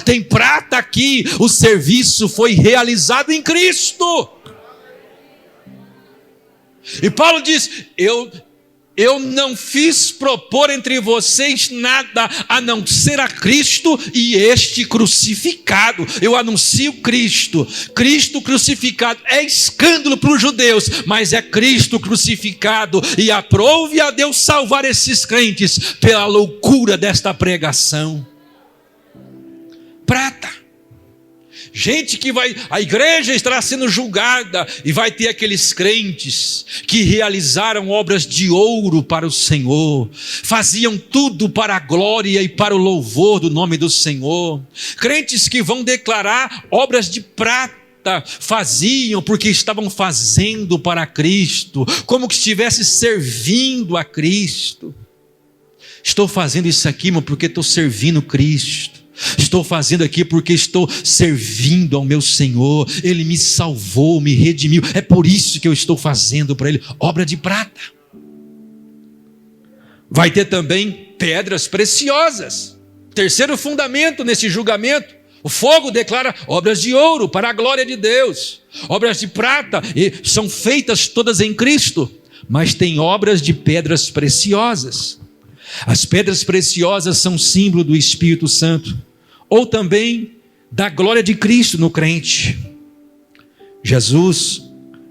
Tem prata aqui, o serviço foi realizado em Cristo. E Paulo diz: eu não fiz propor entre vocês nada a não ser a Cristo e este crucificado. Eu anuncio Cristo crucificado. É escândalo para os judeus, mas é Cristo crucificado, e aprove a Deus salvar esses crentes pela loucura desta pregação. Prata. Gente que a igreja estará sendo julgada, e vai ter aqueles crentes que realizaram obras de ouro para o Senhor, faziam tudo para a glória e para o louvor do nome do Senhor. Crentes que vão declarar obras de prata, faziam porque estavam fazendo para Cristo, como que estivesse servindo a Cristo. Estou fazendo isso aqui, mas porque estou servindo Cristo. Estou fazendo aqui porque estou servindo ao meu Senhor. Ele me salvou, me redimiu. É por isso que eu estou fazendo para Ele obra de prata. Vai ter também pedras preciosas. Terceiro fundamento nesse julgamento: o fogo declara obras de ouro para a glória de Deus. Obras de prata são feitas todas em Cristo, mas tem obras de pedras preciosas. As pedras preciosas são símbolo do Espírito Santo, ou também da glória de Cristo no crente. Jesus,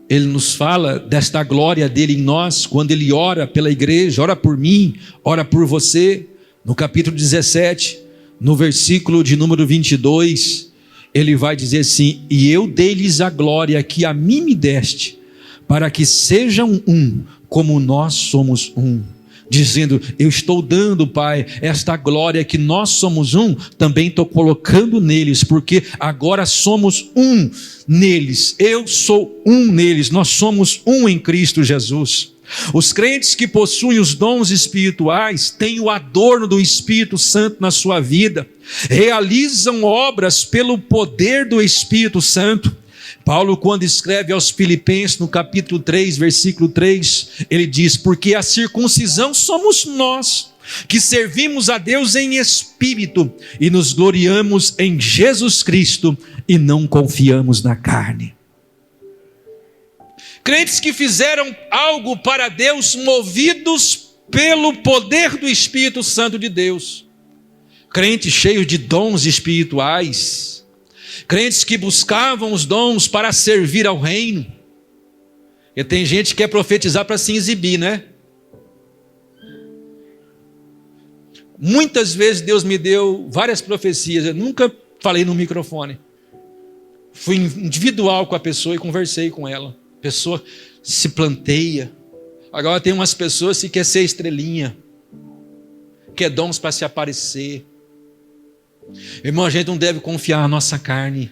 Ele nos fala desta glória dele em nós, quando Ele ora pela igreja, ora por mim, ora por você. No capítulo 17, no versículo de número 22, Ele vai dizer assim: e eu dei-lhes a glória que a mim me deste, para que sejam um, como nós somos um. Dizendo: eu estou dando, Pai, esta glória que nós somos um, também estou colocando neles, porque agora somos um neles. Eu sou um neles, nós somos um em Cristo Jesus. Os crentes que possuem os dons espirituais têm o adorno do Espírito Santo na sua vida, realizam obras pelo poder do Espírito Santo. Paulo, quando escreve aos Filipenses, no capítulo 3, versículo 3, ele diz: porque a circuncisão somos nós, que servimos a Deus em espírito, e nos gloriamos em Jesus Cristo, e não confiamos na carne. Crentes que fizeram algo para Deus, movidos pelo poder do Espírito Santo de Deus. Crentes cheios de dons espirituais, crentes que buscavam os dons para servir ao reino. E tem gente que quer profetizar para se exibir, né? Muitas vezes Deus me deu várias profecias, eu nunca falei no microfone. Fui individual com a pessoa e conversei com ela. A pessoa se planteia. Agora tem umas pessoas que quer ser estrelinha, quer dons para se aparecer. Irmão, a gente não deve confiar na nossa carne,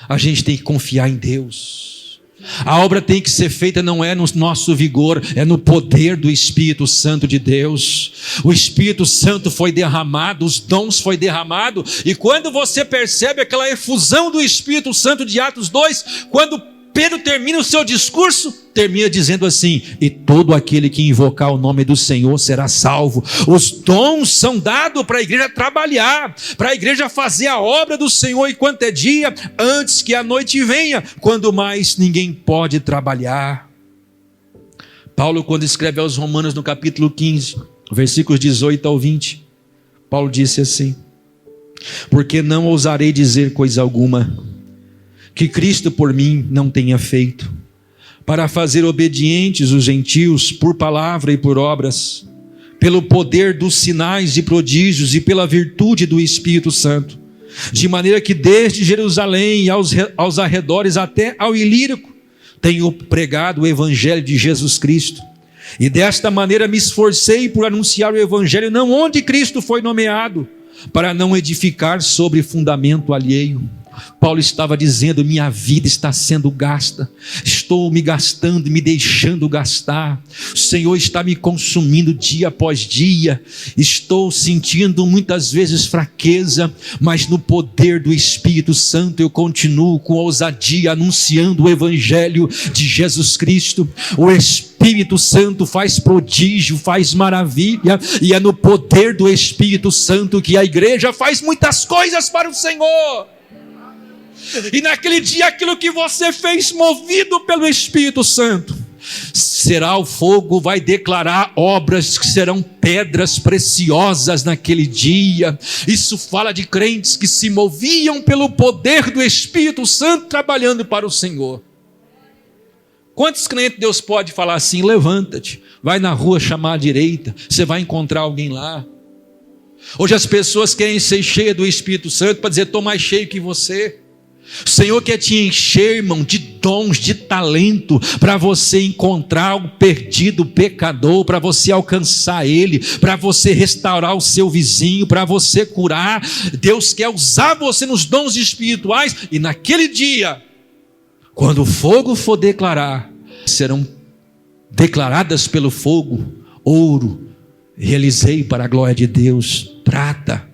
a gente tem que confiar em Deus. A obra tem que ser feita não é no nosso vigor, é no poder do Espírito Santo de Deus. O Espírito Santo foi derramado, os dons foi derramado, e quando você percebe aquela efusão do Espírito Santo de Atos 2, quando Pedro termina o seu discurso, termina dizendo assim: e todo aquele que invocar o nome do Senhor será salvo. Os dons são dados para a igreja trabalhar, para a igreja fazer a obra do Senhor enquanto é dia, antes que a noite venha, quando mais ninguém pode trabalhar. Paulo, quando escreve aos Romanos no capítulo 15, versículos 18 ao 20, Paulo disse assim: porque não ousarei dizer coisa alguma que Cristo por mim não tenha feito, para fazer obedientes os gentios por palavra e por obras, pelo poder dos sinais e prodígios e pela virtude do Espírito Santo, de maneira que desde Jerusalém e aos arredores até ao Ilírico tenho pregado o evangelho de Jesus Cristo, e desta maneira me esforcei por anunciar o evangelho não onde Cristo foi nomeado, para não edificar sobre fundamento alheio. Paulo estava dizendo: minha vida está sendo gasta, estou me gastando e me deixando gastar, o Senhor está me consumindo dia após dia, estou sentindo muitas vezes fraqueza, mas no poder do Espírito Santo eu continuo com ousadia anunciando o Evangelho de Jesus Cristo. O Espírito Santo faz prodígio, faz maravilha, e é no poder do Espírito Santo que a igreja faz muitas coisas para o Senhor. E naquele dia, aquilo que você fez movido pelo Espírito Santo, será o fogo, vai declarar obras que serão pedras preciosas naquele dia. Isso fala de crentes que se moviam pelo poder do Espírito Santo, trabalhando para o Senhor. Quantos crentes Deus pode falar assim: levanta-te, vai na rua chamar à direita, você vai encontrar alguém lá. Hoje as pessoas querem ser cheias do Espírito Santo para dizer: estou mais cheio que você. O Senhor quer te encher, irmão, de dons, de talento, para você encontrar o perdido, o pecador, para você alcançar ele, para você restaurar o seu vizinho, para você curar. Deus quer usar você nos dons espirituais, e naquele dia, quando o fogo for declarar, serão declaradas pelo fogo: ouro, realizei para a glória de Deus; prata,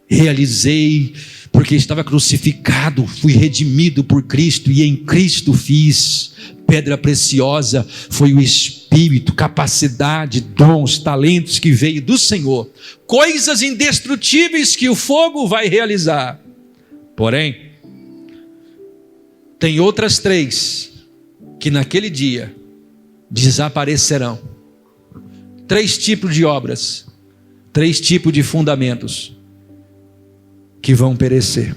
realizei porque estava crucificado, fui redimido por Cristo, e em Cristo fiz. Pedra preciosa foi o Espírito, capacidade, dons, talentos que veio do Senhor, coisas indestrutíveis que o fogo vai realizar. Porém, tem outras 3 que naquele dia desaparecerão. 3 tipos de obras, 3 tipos de fundamentos que vão perecer.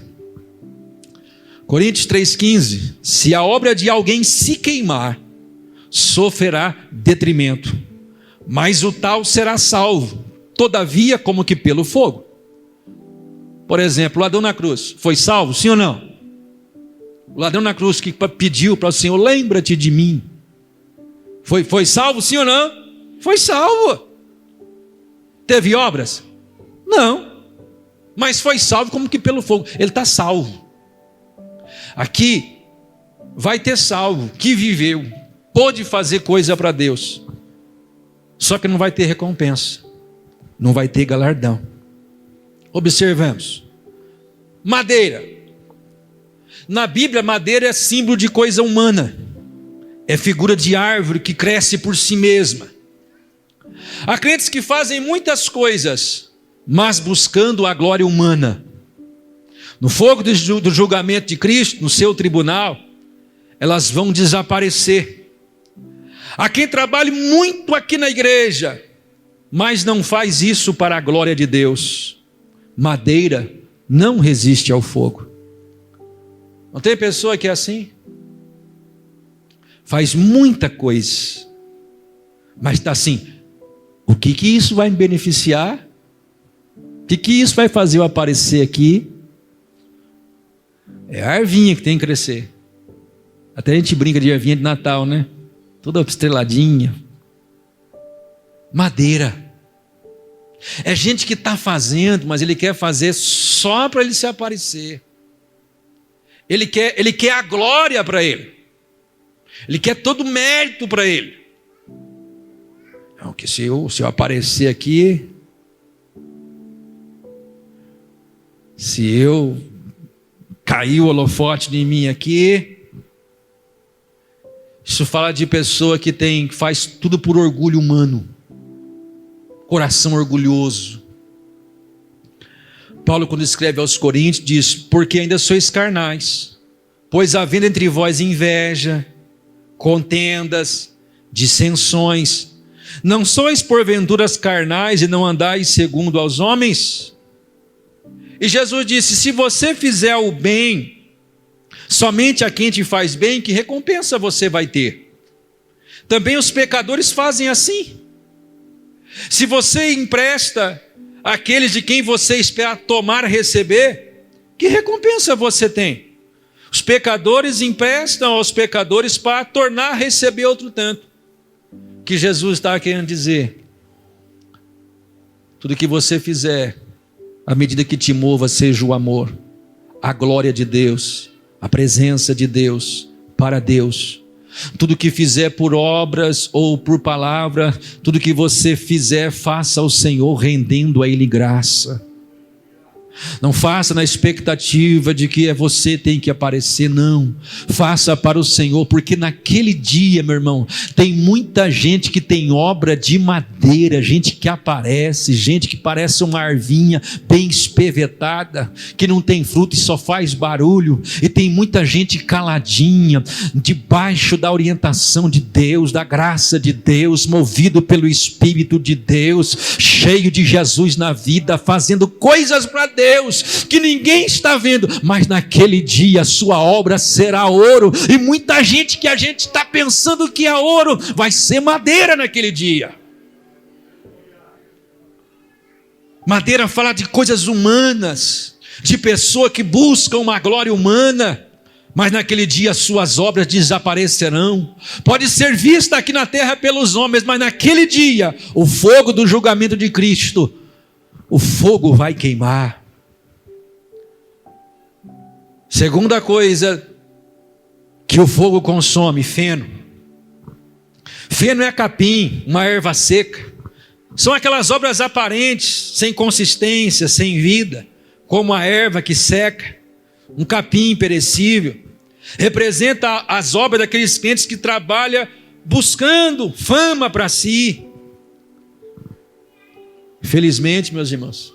Coríntios 3,15: se a obra de alguém se queimar, sofrerá detrimento, mas o tal será salvo, todavia como que pelo fogo. Por exemplo, o ladrão na cruz foi salvo, sim ou não? O ladrão na cruz que pediu para o Senhor: lembra-te de mim, foi salvo, sim ou não? Foi salvo. Teve obras? Não. Mas foi salvo como que pelo fogo. Ele está salvo. Aqui vai ter salvo que viveu, pôde fazer coisa para Deus, só que não vai ter recompensa, não vai ter galardão. Observemos. Madeira. Na Bíblia, madeira é símbolo de coisa humana, é figura de árvore que cresce por si mesma. Há crentes que fazem muitas coisas, mas buscando a glória humana. No fogo do julgamento de Cristo, no seu tribunal, elas vão desaparecer. Há quem trabalhe muito aqui na igreja, mas não faz isso para a glória de Deus. Madeira não resiste ao fogo. Não tem pessoa que é assim? Faz muita coisa, mas está assim: o que isso vai me beneficiar? O que isso vai fazer eu aparecer aqui? É a ervinha que tem que crescer. Até a gente brinca de ervinha de Natal, né? Toda estreladinha. Madeira. É gente que está fazendo, mas ele quer fazer só para ele se aparecer. Ele quer a glória para ele. Ele quer todo o mérito para ele. Não, que se eu aparecer aqui, se eu cair o holofote em mim aqui, isso fala de pessoa que faz tudo por orgulho humano, coração orgulhoso. Paulo, quando escreve aos Coríntios, diz: porque ainda sois carnais, pois havendo entre vós inveja, contendas, dissensões, não sois porventura carnais e não andais segundo aos homens? E Jesus disse: se você fizer o bem somente a quem te faz bem, que recompensa você vai ter? Também os pecadores fazem assim. Se você empresta àqueles de quem você espera tomar, receber, que recompensa você tem? Os pecadores emprestam aos pecadores para tornar a receber outro tanto. O que Jesus está querendo dizer: tudo que você fizer a medida que te mova seja o amor, a glória de Deus, a presença de Deus, para Deus. Tudo que fizer por obras ou por palavra, tudo que você fizer, faça ao Senhor rendendo a Ele graça. Não faça na expectativa de que você tem que aparecer, não. Faça para o Senhor, porque naquele dia, meu irmão, tem muita gente que tem obra de madeira, gente que aparece, gente que parece uma arvinha bem espevetada, que não tem fruto e só faz barulho, e tem muita gente caladinha, debaixo da orientação de Deus, da graça de Deus, movido pelo Espírito de Deus, cheio de Jesus na vida, fazendo coisas para Deus, que ninguém está vendo, mas naquele dia a sua obra será ouro, e muita gente que a gente está pensando que é ouro, vai ser madeira naquele dia. Madeira fala de coisas humanas, de pessoa que busca uma glória humana, mas naquele dia as suas obras desaparecerão. Pode ser vista aqui na terra pelos homens, mas naquele dia, o fogo do julgamento de Cristo, o fogo vai queimar. Segunda coisa que o fogo consome, feno. Feno é capim, uma erva seca. São aquelas obras aparentes, sem consistência, sem vida, como a erva que seca, um capim perecível. Representa as obras daqueles crentes que trabalham buscando fama para si. Felizmente, meus irmãos,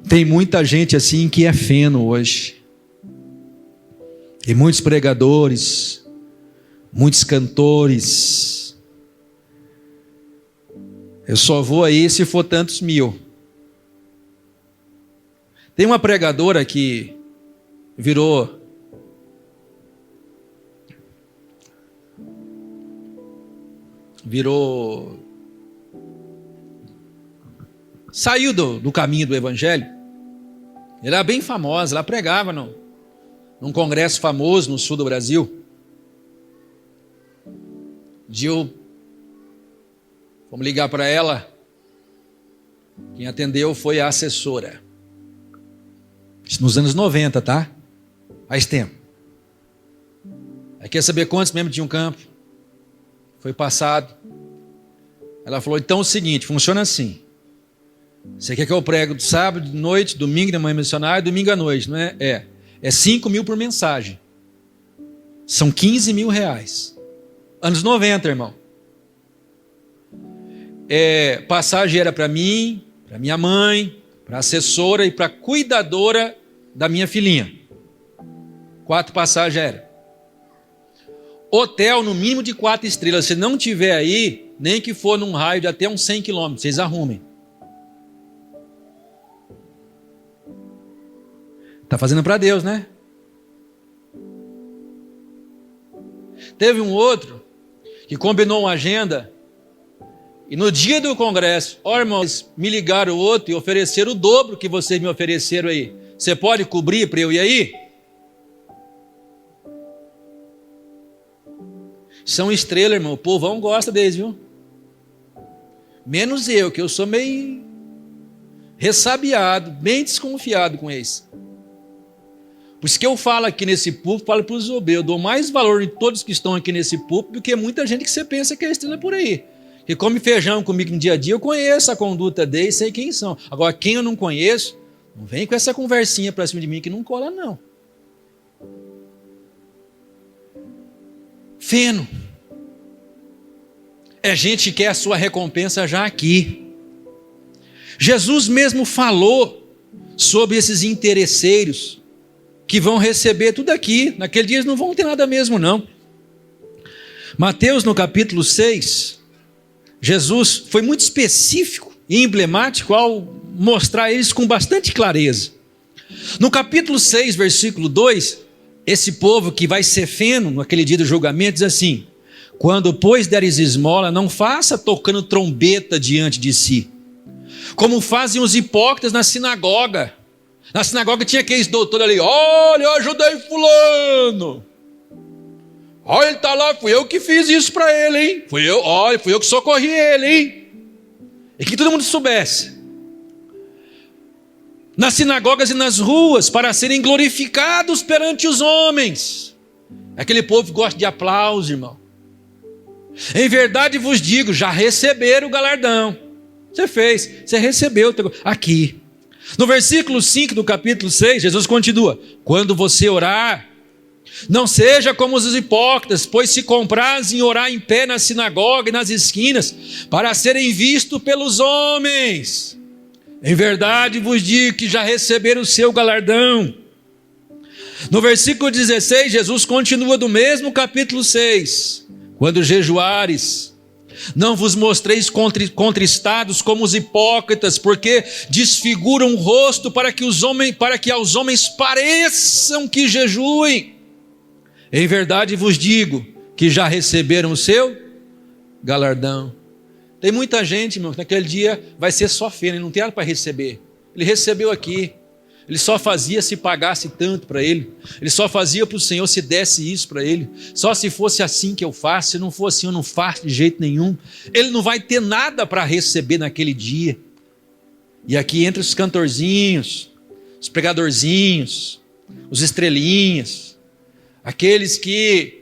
tem muita gente assim que é feno hoje. E muitos pregadores, muitos cantores. Eu só vou aí se for tantos mil. Tem uma pregadora que virou saiu do caminho do evangelho. Ela era bem famosa, ela pregava num congresso famoso no sul do Brasil. Vamos ligar para ela. Quem atendeu foi a assessora. Isso nos anos 90, tá? Faz tempo. Aí quer saber quantos membros tinha um campo? Foi passado. Ela falou, então é o seguinte, funciona assim. Você quer que eu prego de sábado, de noite, domingo de manhã missionário, domingo à noite, não é? É 5 mil por mensagem. São 15 mil reais. Anos 90, irmão. Passagem era para mim, para minha mãe, para a assessora e para a cuidadora da minha filhinha. 4 passagens era. Hotel no mínimo de 4 estrelas. Se não tiver aí, nem que for num raio de até uns 100 quilômetros, vocês arrumem. Está fazendo para Deus, né? Teve um outro que combinou uma agenda e no dia do congresso, irmãos, me ligaram o outro e ofereceram o dobro que vocês me ofereceram aí. Você pode cobrir para eu ir aí? São estrelas, irmão. O povão gosta deles, viu? Menos eu, que eu sou meio ressabiado, bem desconfiado com eles. Por isso que eu falo aqui nesse púlpito, falo para os obreiros, eu dou mais valor em todos que estão aqui nesse púlpito do que muita gente que você pensa que é estrela por aí. Que come feijão comigo no dia a dia, eu conheço a conduta deles, sei quem são. Agora, quem eu não conheço, não vem com essa conversinha para cima de mim que não cola, não. Feno. É gente que quer a sua recompensa já aqui. Jesus mesmo falou sobre esses interesseiros que vão receber tudo aqui. Naquele dia eles não vão ter nada mesmo, não. Mateus, no capítulo 6, Jesus foi muito específico e emblemático ao mostrar eles com bastante clareza. No capítulo 6, versículo 2, esse povo que vai ser feno naquele dia do julgamento diz assim: quando, pois, deres esmola, não faça tocando trombeta diante de si, como fazem os hipócritas na sinagoga. Na sinagoga tinha aqueles doutores ali, olha, eu ajudei fulano. Olha, ele está lá, fui eu que fiz isso para ele, hein? Fui eu que socorri ele, hein? E que todo mundo soubesse. nas sinagogas e nas ruas, para serem glorificados perante os homens. Aquele povo que gosta de aplauso, irmão. Em verdade vos digo, já receberam o galardão. Você fez, você recebeu aqui. No versículo 5 do capítulo 6, Jesus continua: quando você orar, não seja como os hipócritas, pois se comprazem orar em pé na sinagoga e nas esquinas, para serem vistos pelos homens. Em verdade vos digo que já receberam o seu galardão. No versículo 16, Jesus continua do mesmo capítulo 6. Quando jejuares, não vos mostreis contristados como os hipócritas, porque desfiguram o rosto para que aos homens pareçam que jejuem. Em verdade vos digo que já receberam o seu galardão. Tem muita gente, irmão, que naquele dia vai ser só feira, ele não tem nada para receber. Ele recebeu aqui. Ele só fazia se pagasse tanto para ele. Ele só fazia para o Senhor se desse isso para ele. Só se fosse assim que eu faço. Se não for assim eu não faço de jeito nenhum. Ele não vai ter nada para receber naquele dia. E aqui entra os cantorzinhos, os pregadorzinhos, os estrelinhas, aqueles que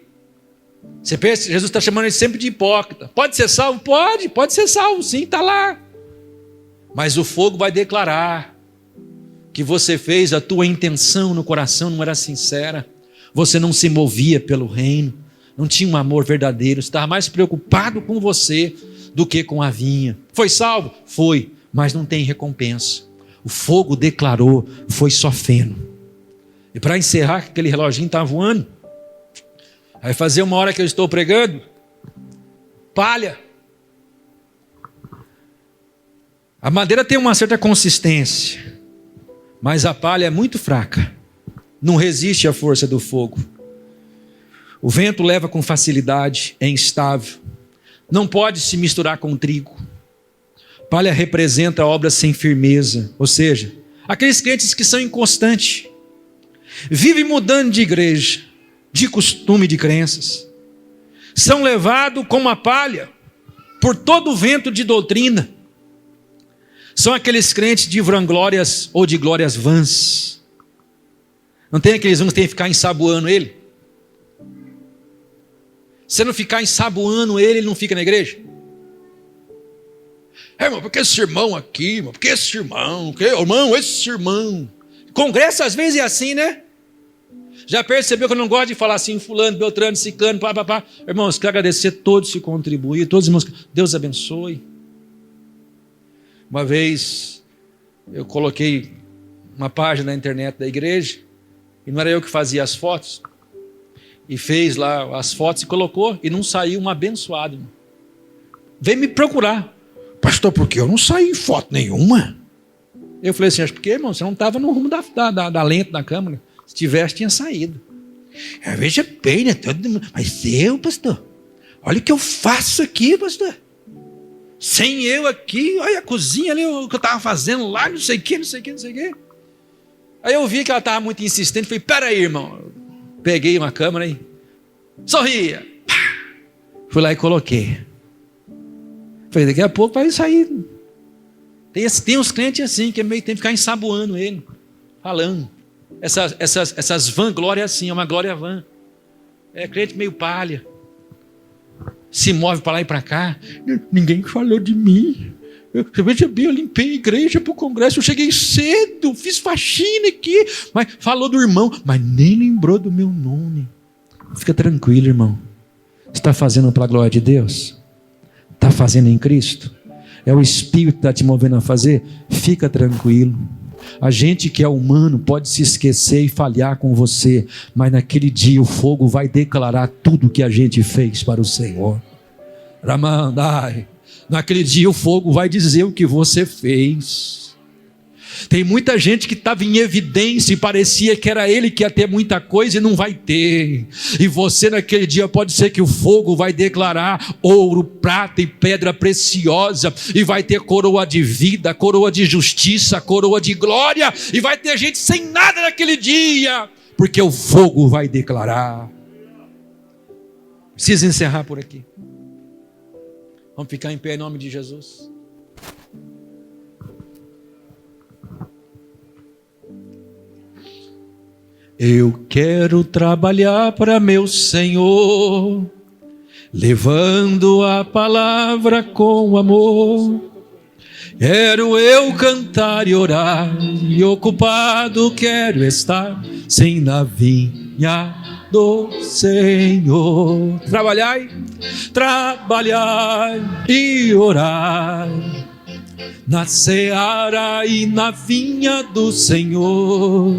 você pensa, Jesus está chamando ele sempre de hipócrita. Pode ser salvo? Pode ser salvo, sim, está lá. Mas o fogo vai declarar que você fez, a tua intenção no coração não era sincera, você não se movia pelo reino, não tinha um amor verdadeiro, estava mais preocupado com você do que com a vinha. Foi salvo? Foi, mas não tem recompensa. O fogo declarou, foi só feno. E para encerrar, aquele reloginho está voando, vai fazer uma hora que eu estou pregando, palha. A madeira tem uma certa consistência, mas a palha é muito fraca, não resiste à força do fogo. O vento leva com facilidade, é instável, não pode se misturar com o trigo. Palha representa obras sem firmeza, ou seja, aqueles crentes que são inconstantes, vivem mudando de igreja, de costume, de crenças, são levados como a palha por todo o vento de doutrina. São aqueles crentes de vanglórias ou de glórias vãs. Não tem aqueles uns que tem que ficar ensaboando ele? Se não ficar ensaboando ele não fica na igreja? Irmão, porque esse irmão aqui, irmão, porque esse irmão, esse irmão. Congresso às vezes é assim, né? Já percebeu que eu não gosto de falar assim, fulano, beltrano, ciclano, pá. Irmãos, quero agradecer todos que contribuem, todos os irmãos, Deus abençoe. Uma vez eu coloquei uma página na internet da igreja, e não era eu que fazia as fotos, e fez lá as fotos e colocou, e não saiu um abençoado. Irmão. Veio me procurar. Pastor, por que eu não saí em foto nenhuma? Eu falei assim, acho porque, irmão, você não estava no rumo da lente da câmera. Se tivesse, tinha saído. Veja bem, né? Mas eu, pastor, olha o que eu faço aqui, pastor. Sem eu aqui, olha a cozinha ali, o que eu estava fazendo lá, não sei o que. Aí eu vi que ela estava muito insistente, falei, peraí, irmão. Peguei uma câmera e sorria. Fui lá e coloquei. Falei, daqui a pouco vai sair. Tem uns crentes assim, que meio tem que ficar ensaboando ele, falando. Essas vanglórias assim, é uma glória vã. É crente meio palha. Se move para lá e para cá. Ninguém falou de mim. Veja bem, eu limpei a igreja para o congresso. Eu cheguei cedo, fiz faxina aqui. Mas falou do irmão, mas nem lembrou do meu nome. Fica tranquilo, irmão. Você está fazendo para a glória de Deus? Está fazendo em Cristo? É o Espírito que está te movendo a fazer? Fica tranquilo. A gente que é humano pode se esquecer e falhar com você, mas naquele dia o fogo vai declarar tudo que a gente fez para o Senhor. Ramandai. Naquele dia o fogo vai dizer o que você fez. Tem muita gente que estava em evidência e parecia que era ele que ia ter muita coisa e não vai ter. E você naquele dia pode ser que o fogo vai declarar ouro, prata e pedra preciosa. E vai ter coroa de vida, coroa de justiça, coroa de glória. E vai ter gente sem nada naquele dia. Porque o fogo vai declarar. Preciso encerrar por aqui. Vamos ficar em pé em nome de Jesus. Eu quero trabalhar para meu Senhor, levando a palavra com amor. Quero eu cantar e orar, e ocupado quero estar, sim, na vinha do Senhor. Trabalhai e orar, na seara e na vinha do Senhor.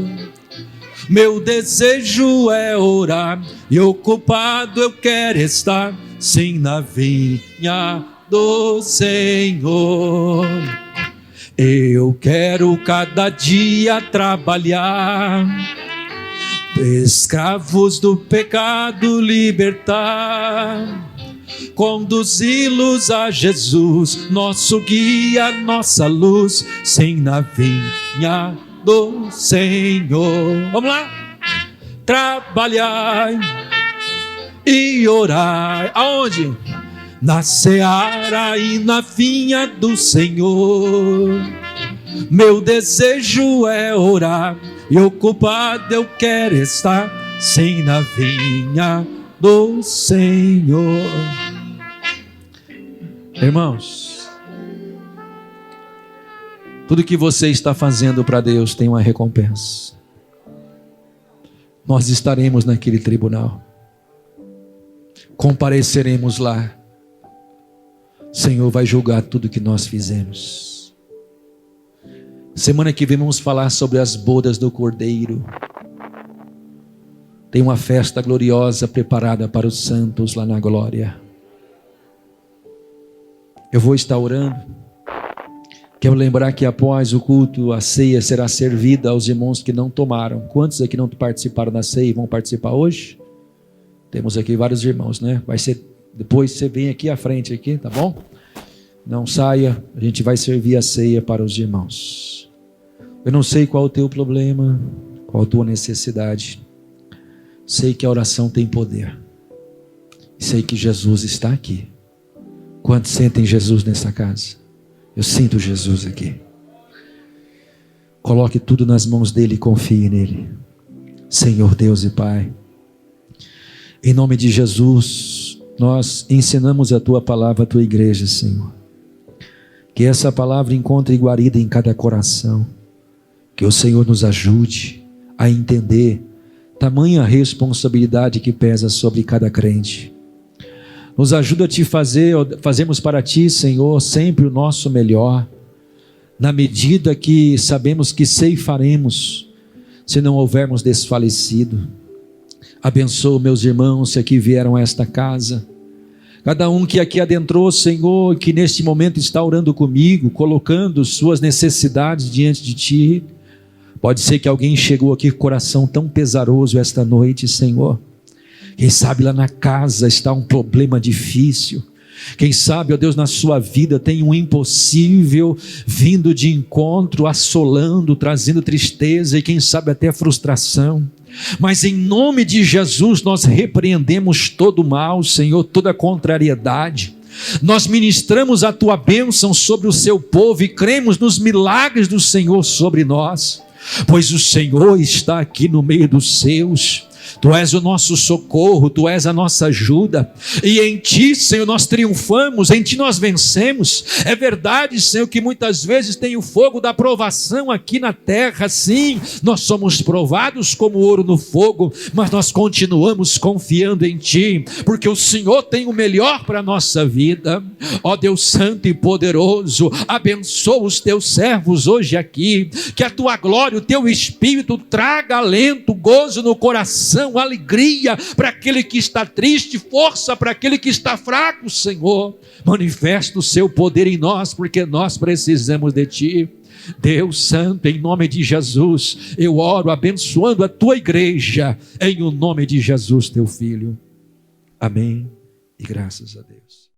Meu desejo é orar, e ocupado eu quero estar, sim, na vinha do Senhor. Eu quero cada dia trabalhar, escravos do pecado libertar, conduzi-los a Jesus, nosso guia, nossa luz, sim, na vinha do Senhor. Vamos lá? Trabalhar e orar. Aonde? Na seara e na vinha do Senhor. Meu desejo é orar, e ocupado eu quero estar, sim, na vinha do Senhor. Irmãos, tudo que você está fazendo para Deus tem uma recompensa. Nós estaremos naquele tribunal, compareceremos lá. O Senhor vai julgar tudo que nós fizemos. Semana que vem vamos falar sobre as bodas do Cordeiro. Tem uma festa gloriosa preparada para os santos lá na glória. Eu vou estar orando. Quero lembrar que após o culto, a ceia será servida aos irmãos que não tomaram. Quantos aqui não participaram da ceia e vão participar hoje? Temos aqui vários irmãos, né? Vai ser depois, você vem aqui à frente, aqui, tá bom? Não saia, a gente vai servir a ceia para os irmãos. Eu não sei qual é o teu problema, qual a tua necessidade. Sei que a oração tem poder. Sei que Jesus está aqui. Quantos sentem Jesus nessa casa? Eu sinto Jesus aqui. Coloque tudo nas mãos dele e confie nele. Senhor Deus e Pai, em nome de Jesus, nós ensinamos a tua palavra à tua igreja, Senhor. Que essa palavra encontre guarida em cada coração. Que o Senhor nos ajude a entender tamanha responsabilidade que pesa sobre cada crente. Nos ajuda a te fazemos para ti, Senhor, sempre o nosso melhor, na medida que sabemos que ceifaremos, se não houvermos desfalecido. Abençoa meus irmãos que aqui vieram a esta casa, cada um que aqui adentrou, Senhor, que neste momento está orando comigo, colocando suas necessidades diante de ti. Pode ser que alguém chegou aqui com o coração tão pesaroso esta noite, Senhor. Quem sabe lá na casa está um problema difícil. Quem sabe, ó Deus, na sua vida tem um impossível vindo de encontro, assolando, trazendo tristeza e quem sabe até frustração. Mas em nome de Jesus nós repreendemos todo o mal, Senhor, toda contrariedade. Nós ministramos a tua bênção sobre o seu povo e cremos nos milagres do Senhor sobre nós, pois o Senhor está aqui no meio dos seus. Tu és o nosso socorro, Tu és a nossa ajuda, e em Ti, Senhor, nós triunfamos, em Ti nós vencemos. É verdade, Senhor, que muitas vezes tem o fogo da provação aqui na terra, sim, nós somos provados como ouro no fogo, mas nós continuamos confiando em Ti, porque o Senhor tem o melhor para a nossa vida. Ó Deus santo e poderoso, abençoa os Teus servos hoje aqui, que a Tua glória, o Teu Espírito traga alento, gozo no coração, alegria para aquele que está triste, força para aquele que está fraco, Senhor. Manifesta o seu poder em nós, porque nós precisamos de Ti. Deus santo, em nome de Jesus, eu oro abençoando a Tua igreja, em o nome de Jesus, Teu Filho. Amém e graças a Deus.